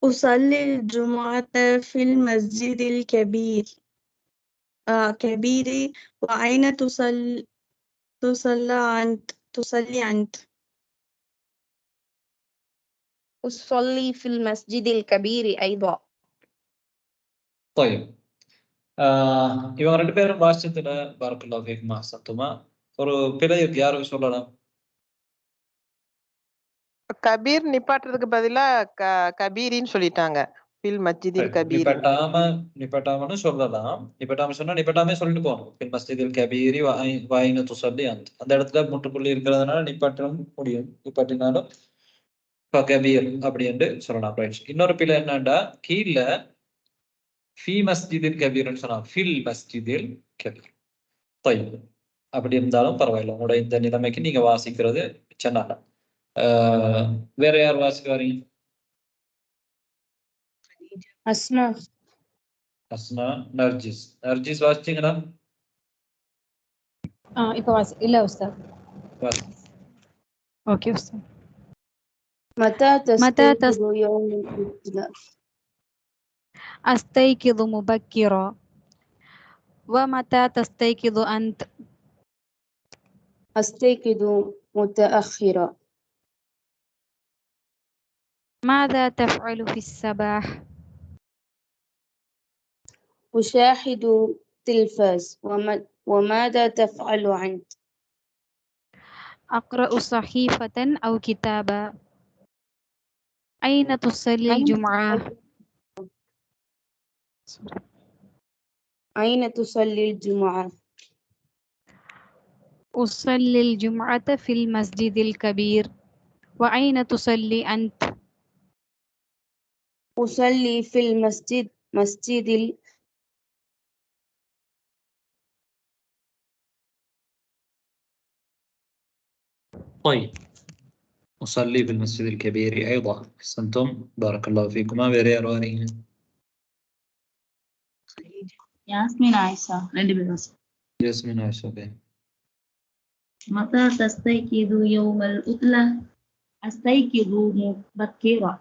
أصلي الجمعة في المسجد الكبير. وأين تصلي أنت؟ أصلي في المسجد الكبير أيضا. طيب இவங்க ரெண்டு பேரும் வாசிச்சதுல பாரக்கல்லாஹு ஃபீக்குமா அஹ்சன்துமா ஒரு பிழை இருக்கு யாருக்கு சொல்லலாம் கபீர் நிப்பாட்டுறதுக்கு பதிலா கபீரின்னு சொல்லிட்டாங்க. ஃபில் மஸ்ஜிதில் கபீர். நிப்பட்டாமன்னு சொல்லலாம். நிப்பட்டாம சொன்னா நிப்பட்டாமே சொல்லிட்டு போகணும். ஃபில் மஸ்ஜிதில் கபீரி வாயின துசல்லி அந்த இடத்துல முற்றுப்புள்ளி இருக்கிறதுனால நிப்பாட்டவும் முடியும். நிப்பாட்டினாலும் கபீர் அப்படி என்று சொல்லலாம். இன்னொரு பிள்ளை என்னன்னா கீழ ஃபி மஸ்ஜிதில் கபீர்னு சொன்னா ஃபில் மஸ்ஜிதில் கபீர். طيب அப்படி இருந்தாலும் பரவாயில்லை. உங்களோட இந்த நிலைமைக்கு நீங்க வாசிக்கிறது சொன்னாங்க. வேற யார் வாசிக்க வரீங்க அஸ்னா நர்ஜிஸ் வாசிச்சீங்களா இப்போ இல்ல உஸ்தாத். ஓகே உஸ்தாத். متى تستيقظ يوم العطلة؟ أستيقظ مبكرا. ومتى تستيقظ أنت؟ أستيقظ متأخرا. ماذا تفعل في الصباح؟ أشاهد تلفاز. وماذا تفعل أنت؟ أقرأ صحيفة أو كتابا. أين تصلي الجمعة؟ أين تصلي الجمعة؟ أصلي الجمعة في المسجد الكبير. وأين تصلي أنت؟ أصلي في مسجد طيب أصلي في المسجد الكبير أيضا. أحسنتم بارك الله فيكما. வேற யார் வாரீங்க؟ யாஸ்மின் ஆயிஷா 2 பேரும். ஜஸ்மின் ஆயிஷா. متى تستيقظ يوم العطلة؟ أستيقظ مبكرا.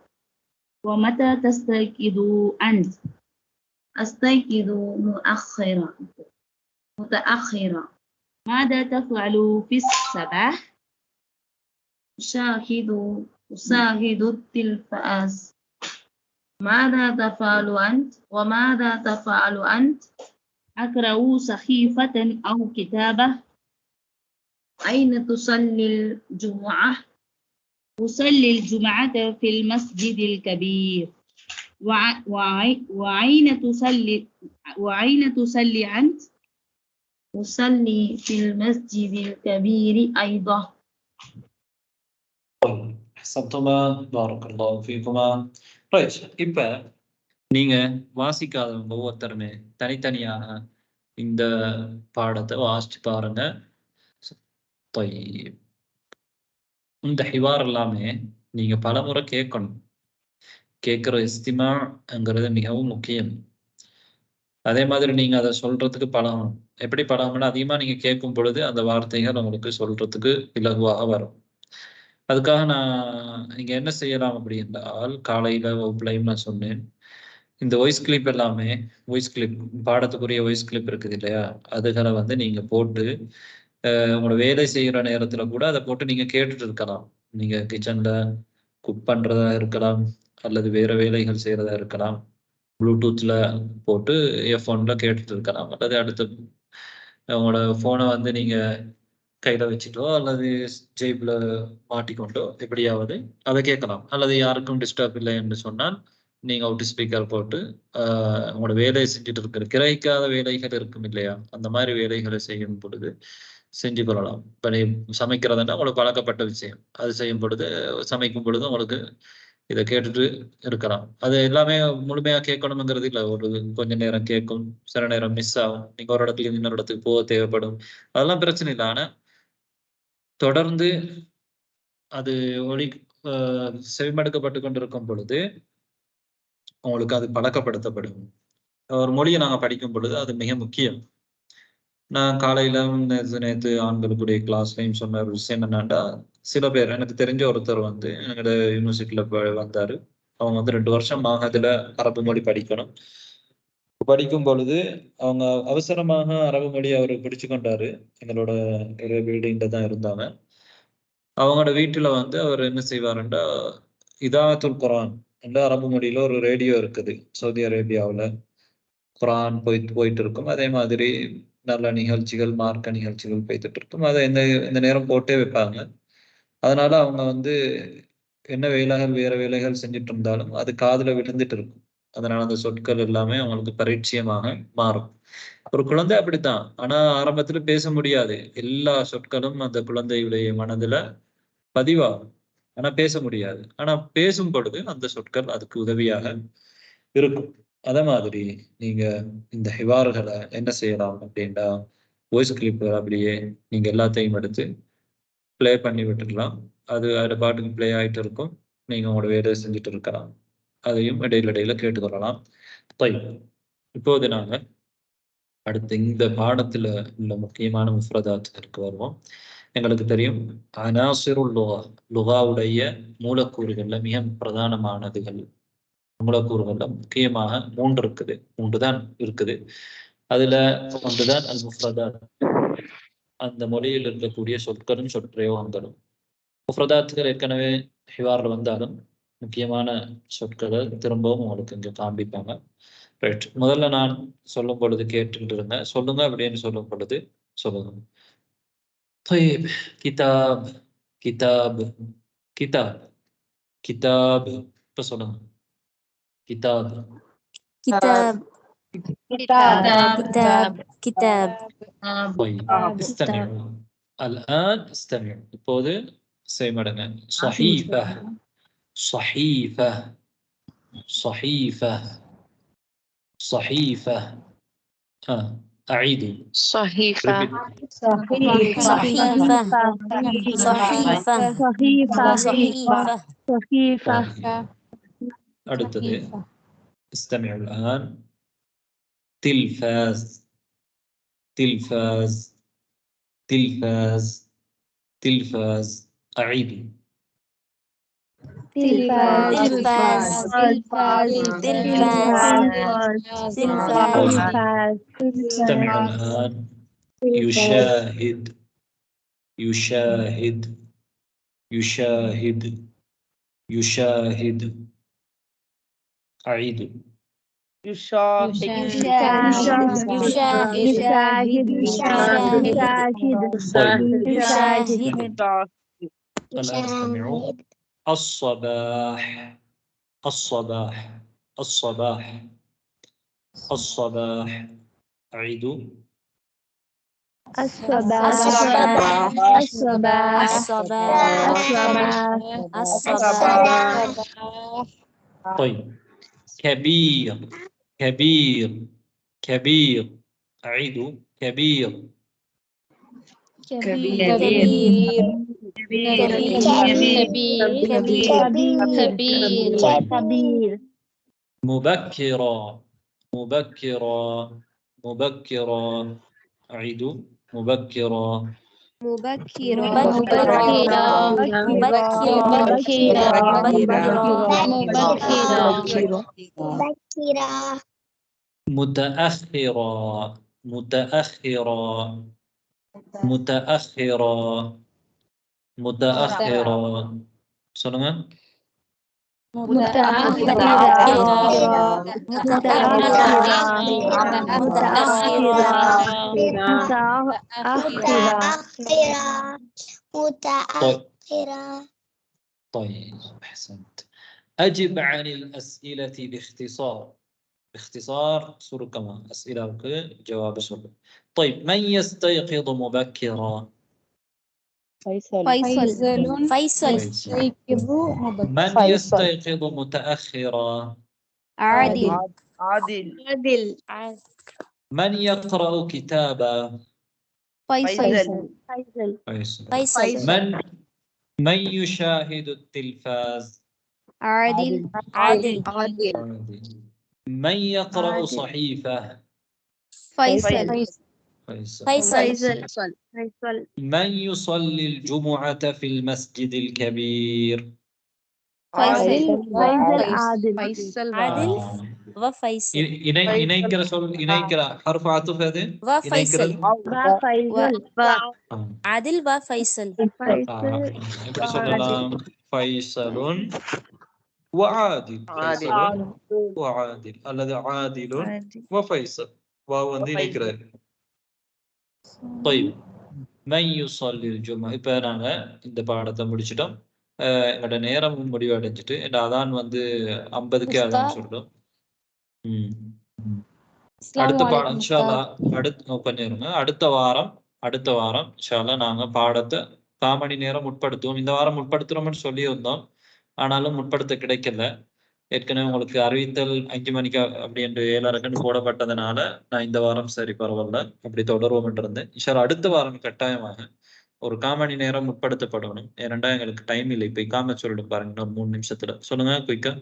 ومتى تستيقظ أنت؟ أستيقظ متأخرا. ماذا تفعل في الصباح؟ أشاهد التلفاز. ماذا تفعل أنت؟ وماذا تفعل أنت؟ أقرأ صحيفة أو كتابة. أين تصلي الجمعة؟ أصلي الجمعة في المسجد الكبير. وأين تصلي أنت؟ أصلي في المسجد الكبير أيضا. அஹ்சன்துமா பாரக் அல்லாஹ் ஃபீகுமா. ரைட், இப்ப நீங்க வாசிக்காதவங்க ஒவ்வொருத்தருமே தனித்தனியாக இந்த பாடத்தை வாசிச்சு பாருங்க. طيب, இந்த ஹிவார் எல்லாமே நீங்க பலமுறை கேட்கணும். கேட்கிற இஸ்திமாங்கிறது மிகவும் முக்கியம். அதே மாதிரி நீங்க அதை சொல்றதுக்கு பழகணும். எப்படி பழகணும்னா, அதிகமா நீங்க கேட்கும் பொழுது அந்த வார்த்தைகள் உங்களுக்கு சொல்றதுக்கு இலகுவாக வரும். அதுக்காக நீங்க என்ன செய்யலாம் அப்படி என்றால், காலையில வகுப்புலையும் நான் சொன்னேன், இந்த வாய்ஸ் கிளிப் எல்லாமே வாய்ஸ் கிளிப் பாடத்துக்குரிய வாய்ஸ் கிளிப் இருக்குது இல்லையா, அதுகளை வந்து நீங்க போட்டு உங்களோட வேலை செய்யற நேரத்துல கூட அதை போட்டு நீங்க கேட்டுட்டு இருக்கலாம். நீங்க கிச்சன்ல குக் பண்றதா இருக்கலாம், அல்லது வேற வேலைகள் செய்யறதா இருக்கலாம். ப்ளூடூத்ல போட்டு எஃப்ஒன்ல கேட்டுட்டு இருக்கலாம், அல்லது அடுத்து உங்களோட போனை வந்து நீங்க கையில வச்சுட்டோ அல்லது ஜேப்ல மாட்டிக்கொண்டோ எப்படியாவது அதை கேட்கலாம். அல்லது யாருக்கும் டிஸ்டர்ப் இல்லை என்று சொன்னால் நீங்க அவுட் ஸ்பீக்கர் போட்டு உங்களோட வேலையை செஞ்சுட்டு இருக்கிற கிரகிக்காத வேலைகள் இருக்கும் இல்லையா, அந்த மாதிரி வேலைகளை செய்யும் பொழுது செஞ்சு கொள்ளலாம். இப்போ நீ சமைக்கிறதுனா உங்களுக்கு பழக்கப்பட்ட விஷயம், அது செய்யும் பொழுது சமைக்கும் பொழுது உங்களுக்கு இதை கேட்டுட்டு இருக்கலாம். அது எல்லாமே முழுமையா கேட்கணுங்கிறது இல்லை, ஒரு கொஞ்ச நேரம் கேட்கும், சில நேரம் மிஸ் ஆகும், நீங்க ஒரு இடத்துல இன்னொரு இடத்துக்கு போக தேவைப்படும், அதெல்லாம் பிரச்சனை இல்லை. ஆனா தொடர்ந்து அது செவிமடுக்கப்பட்டு கொண்டிருக்கும் பொழுது உங்களுக்கு அது பழக்கப்படுத்தப்படும். ஒரு மொழியை நாங்க படிக்கும் பொழுது அது மிக முக்கியம். நான் காலையில நேற்று ஆண்களுக்குடைய கிளாஸ்லையும் சொன்ன ஒரு விஷயம் என்னன்னா, சில பேர் எனக்கு தெரிஞ்ச ஒருத்தர் வந்து எங்களோட யூனிவர்சிட்டியில வந்தாரு. அவங்க வந்து 2 வருஷமாக அதுல அரபு மொழி படிக்கணும். படிக்கும் பொழுது அவங்க அவசரமாக அரபு மொழி அவர் பிடிச்சு கொண்டாரு. எங்களோட ஒரு பில்டிங்ல தான் இருந்தாங்க. அவங்களோட வீட்டுல வந்து அவர் என்ன செய்வாருண்டா, இதாத்துல் குரான் என்ற அரபு மொழியில ஒரு ரேடியோ இருக்குது சவுதி அரேபியாவில். குரான் போயிட்டு இருக்கும், அதே மாதிரி நல்ல நிகழ்ச்சிகள், மார்க்க நிகழ்ச்சிகள் போய்த்துட்டு இருக்கும். அதை இந்த நேரம் போட்டே வைப்பாங்க. அதனால அவங்க வந்து என்ன வேற வேலைகள் செஞ்சுட்டு இருந்தாலும் அது காதுல விழுந்துட்டு இருக்கும். அதனால அந்த சொற்கள் எல்லாமே அவங்களுக்கு பரிச்சயமாக மாறும். ஒரு குழந்தை அப்படித்தான். ஆனா ஆரம்பத்துல பேச முடியாது, எல்லா சொற்களும் அந்த குழந்தையுடைய மனதுல பதிவாகும், ஆனா பேச முடியாது. ஆனா பேசும் பொழுது அந்த சொற்கள் அதுக்கு உதவியாக இருக்கும். அதே மாதிரி நீங்க இந்த ஹிவார்களை என்ன செய்யலாம் அப்படின்னா, வாய்ஸ் கிளிப் அப்படியே நீங்க எல்லாத்தையும் எடுத்து பிளே பண்ணி விட்டுக்கலாம். அது அதில் பாட்டுக்கு பிளே ஆகிட்டு இருக்கும், நீங்க உங்களோட வேலையை செஞ்சுட்டு இருக்கலாம். அதையும் இடையில கேட்டுக்கொள்ளலாம். இப்போது நாங்க அடுத்து இந்த பாடத்துல உள்ள முக்கியமான முஃப்ரதாத்துக்கு வருவோம். எங்களுக்கு தெரியும் அனாசிருல் லுகா, லுகாவுடைய மூலக்கூறுகள்ல மிக பிரதானமானதுகள் மூலக்கூறுகள்ல முக்கியமாக 3 இருக்குது. 3 தான் இருக்குது. அதுல ஒன்றுதான் அல் முஃப்ரதாத், அந்த மொழியில் இருக்கக்கூடிய சொற்களும் சொற்பிரயோகங்களும். முஃப்ரதாத்துகள் ஏற்கனவே ஹிவார்ல வந்தாலும் முக்கியமான சொற்களை திரும்பவும் உங்களுக்கு இங்க காண்பிப்பாங்க. ரைட், முதல்ல நான் சொல்லும் பொழுது கேட்டுட்டு இருந்தேன், சொல்லுங்க அப்படின்னு சொல்லும் பொழுது சொல்லுங்க. طيب கிதாப் கிதாப் கிதாப் கிதாப் இப்ப சொல்லுங்க. கிதாப் كتاب كتاب كتاب طيب استمعوا الآن استمعوا. இப்போது செய்மடுங்க. صحيفة صحيفة صحيفة صحيفة أعيدوا. صحيفة صحيفة صحيفة صحيفة அடுத்தது استمعوا الآن. تلفاز تلفاز تلفاز تلفاز أعيدوا. تلفاز تلفاز تلفاز استمعوا الآن. يشاهد يشاهد يشاهد يشاهد أعيدوا. يشاهد الآن استمعوا. الصباح الصباح الصباح الصباح أعيدوا. الصباح الصباح الصباح. طيب كبير كبير كبير أعيدوا. كبير كبير مبكرا مبكرا مبكرا أعيدوا. مبكرا متأخرا متأخرا متأخرا متأخرا. சொல்லுங்க. طيب أحسنت. أجب عن الأسئلة باختصار. باختصار سورة كمان أسئلة جواب سورة. طيب من يستيقظ مبكرا؟ فيصل من يستيقظ متأخرا؟ عادل من يقرأ كتابا؟ فيصل من يشاهد التلفاز؟ عادل من يقرأ صحيفة؟ فيصل من يصلي الجمعة في المسجد الكبير؟ وفيصل இணைக்கிற சொல் இணைக்கிற حرف عطف அது وفيصل عادل وفيصل எப்படி சொல்லலாம்? فيصل وعادل فيصل وعادل அல்லது عادل وفيصل வாவ் வந்து இணைக்கிறார். طيب من يصلي الجمعة. இப்ப நாங்க இந்த பாடத்தை முடிச்சிட்டோம். எங்களோட நேரம் முடிவடைஞ்சிட்டு இந்த அதான் வந்து 50க்கு அதான் சொல்றோம். அடுத்த பாடம் இன்ஷா அல்லாஹ் கொஞ்சம் இருங்க. அடுத்த வாரம் இன்ஷா அல்லாஹ் நாங்க பாடத்தை 1/4 மணி நேரம் முற்படுத்துவோம். இந்த வாரம் முற்படுத்துறோம்னு சொல்லியிருந்தோம், ஆனாலும் முற்படுத்த கிடைக்கல. ஏற்கனவே உங்களுக்கு அறிவித்தல் 5 மணிக்கு அப்படி என்று 7:30 போடப்பட்டதுனால நான் இந்த வாரம் சரி பரவாயில்ல அப்படி தொடர்வோம் என்று இருந்தேன். இன்ஷா அல்லாஹ் அடுத்த வாரம் கட்டாயமாக ஒரு 1/4 மணி நேரம் முற்படுத்தப்படணும். ஏனெண்டா எங்களுக்கு டைம் இல்லை. இப்ப இக்காம சொல்லிட்டு பாருங்க, இன்னும் 3 நிமிஷத்துல சொல்லுங்க குயிக்கா.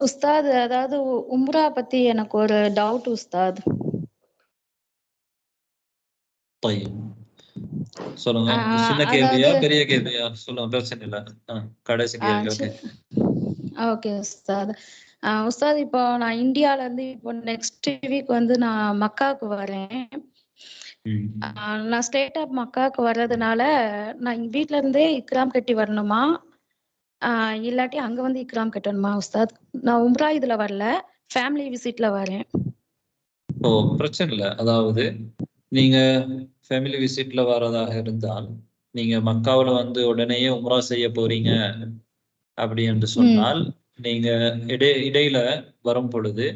உஸ்தாத், அதாவது உம்ரா பத்தி எனக்கு ஒரு டவுட் உஸ்தாத். طيب சொல்லுங்க. சின்ன கேள்வியா பெரிய கேள்வியா சொல்லுங்க, பிரச்சனை இல்லை. கடைசி கேள்வி. Okay okay Ustad. உஸ்தாத் இப்போ நான் இந்தியால இருந்து இப்போ நெக்ஸ்ட் வீக் வந்து நான் மக்காவுக்கு வரேன். நான் ஸ்டேட் ஆஃப் மக்காவுக்கு வர்றதுனால நான் எங்க வீட்ல இருந்தே இக்ராம் கட்டி வரணுமா இல்லாட்டி அங்க வந்து இக்ராம் கட்டணுமா உஸ்தாத்? நான் உம்ரா இதுல வரல, ஃபேமிலி விசிட்ல வரேன். ஓ, பிரச்சனை இல்லை. அதாவது நீங்க ஃபேமிலி விசிட்ல வரதாக இருந்தால் நீங்க மக்காவுல வந்து உடனேயே உம்ரா செய்ய போறீங்க அப்படி என்று சொன்னால் நீங்க இடையில வரும் பொழுது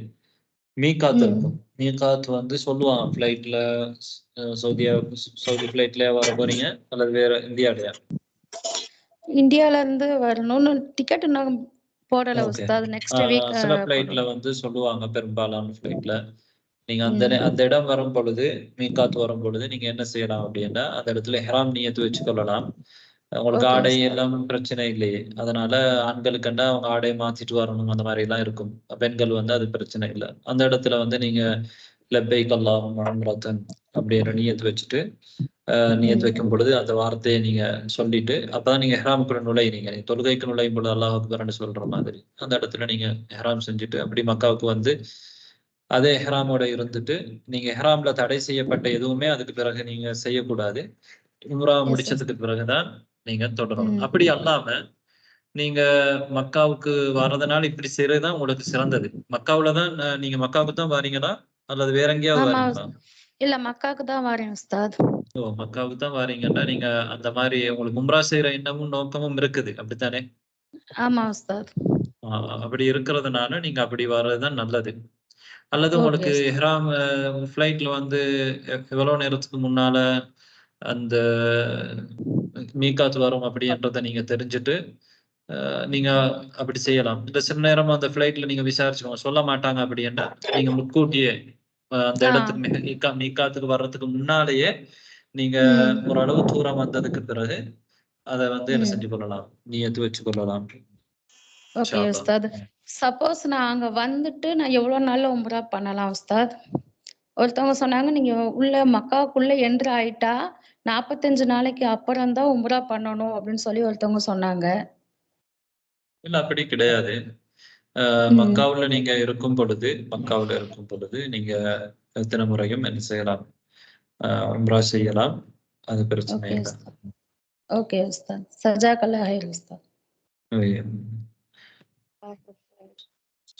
மீகாத் இருக்கும். மீகாத் வந்து சொல்லுவாங்க ஃபிளைட்ல சவுதி ஃபிளைட்ல வர போறீங்க அல்லது வேற இந்தியாலயா? இந்தியால இருந்து வரணும்னு டிக்கெட் நான் போடல உஸ்தாத். நெக்ஸ்ட் வீக் சில ஃபிளைட்ல வந்து சொல்லுவாங்க, பெரும்பாலான ஃபிளைட்ல நீங்க அந்த இடம் வரும் பொழுது, மீகாத் வரும் பொழுது நீங்க என்ன செய்யலாம் அப்படின்னா அந்த இடத்துல இஹ்ராம் நியத்து வச்சு கொள்ளலாம். உங்களுக்கு ஆடை எல்லாம் பிரச்சனை இல்லையே. அதனால ஆண்கள் கண்டா அவங்க ஆடையை மாத்திட்டு வரணும் அந்த மாதிரி எல்லாம் இருக்கும். பெண்கள் வந்து அது பிரச்சனை இல்லை. அந்த இடத்துல வந்து நீங்க லப்பைக் அல்லாஹும்ம உம்ரத்தன் அப்படின்ற நியத்து வச்சுட்டு நியத்து வைக்கும் பொழுது அந்த வார்த்தையை நீங்க சொல்லிட்டு அப்பதான் நீங்க இஹ்ராமுக்குள்ள நுழையிறீங்க. நீங்க தொழுகைக்கு நுழையும் பொழுது அல்லாஹ் அக்பர்னு சொல்ற மாதிரி அந்த இடத்துல நீங்க இஹ்ராம் செஞ்சுட்டு அப்படி மக்காவுக்கு வந்து அதே இஹ்ராமோட இருந்துட்டு நீங்க இஹ்ராம்ல தடை செய்யப்பட்ட எதுவுமே அதுக்கு பிறகு நீங்க செய்யக்கூடாது. உம்ரா முடிச்சதுக்கு பிறகுதான் நீங்க தொடரணும். அப்படி அல்லாம நீங்க மக்காவுக்கு வர்றதுனால இப்படி செய்யறதுதான் உங்களுக்கு சிறந்தது. மக்காவுலதான் நீங்க மக்காவுக்கு தான் வாரீங்களா அல்லது வேற எங்கேயாவது வாரீங்களா? இல்ல மக்காவுக்கு தான் வரேன் உஸ்தாத். ஓ, மக்காவுக்கு தான் வாரீங்கன்னா நீங்க அந்த மாதிரி உங்களுக்கு உம்ரா செய்யற எண்ணமும் நோக்கமும் இருக்குது, அப்படித்தானே? ஆமா உஸ்தாத். அப்படி இருக்கிறதுனால நீங்க அப்படி வர்றதுதான் நல்லது. அல்லது உங்களுக்கு இஹ்ராம் ஃபிளைட்ல வந்து எவ்வளவு நேரத்துக்கு முன்னால அந்த மீகாத் வரும் அப்படின்றத நீங்க தெரிஞ்சுட்டு நீங்க அப்படி செய்யலாம். இந்த சில நேரம் அந்த ஃபிளைட்ல நீங்க விசாரிச்சுக்கோங்க, சொல்ல மாட்டாங்க அப்படின்னா நீங்க முன்கூட்டியே அந்த இடத்துக்கு மீகாத்துக்கு வர்றதுக்கு முன்னாலேயே நீங்க ஓரளவு தூரம் வந்ததுக்கு பிறகு அதை வந்து என்ன செஞ்சு கொள்ளலாம், நியத்து வச்சு கொள்ளலாம். ஓகே உஸ்தாத். சப்போஸ் நான் அங்க வந்துட்டு நான் எவ்வளவு நாள்ல உம்ரா பண்ணலாம் உஸ்தாத்? ஒருத்தவங்க சொன்னாங்க நீங்க உள்ள மக்காவுக்குள்ள என்ட்ரு ஆயிட்டா 45 நாளைக்கு அப்புறம் தான் உம்ரா பண்ணணும் அப்படின்னு சொல்லி ஒருத்தவங்க சொன்னாங்க. இல்ல, அப்படி கிடையாது. மக்காவுல நீங்க இருக்கும் பொழுது நீங்க எத்தனை முறையும் என்ன செய்யலாம், உம்ரா செய்யலாம். அது பிரச்சனை இல்லை. ஓகே உஸ்தாத். ஜஸாக்கல்லாஹ் ஹைர் உஸ்தாத்.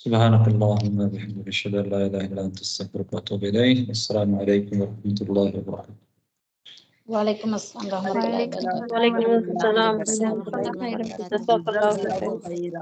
سبحانك اللهم وبحمدك اشهد ان لا اله الا انت استغفرك واتوب اليك. السلام عليكم ورحمه الله وبركاته. وعليكم السلام ورحمة الله وبركاته. وعليكم السلام ورحمة الله وبركاته. جزاك الله خيرا.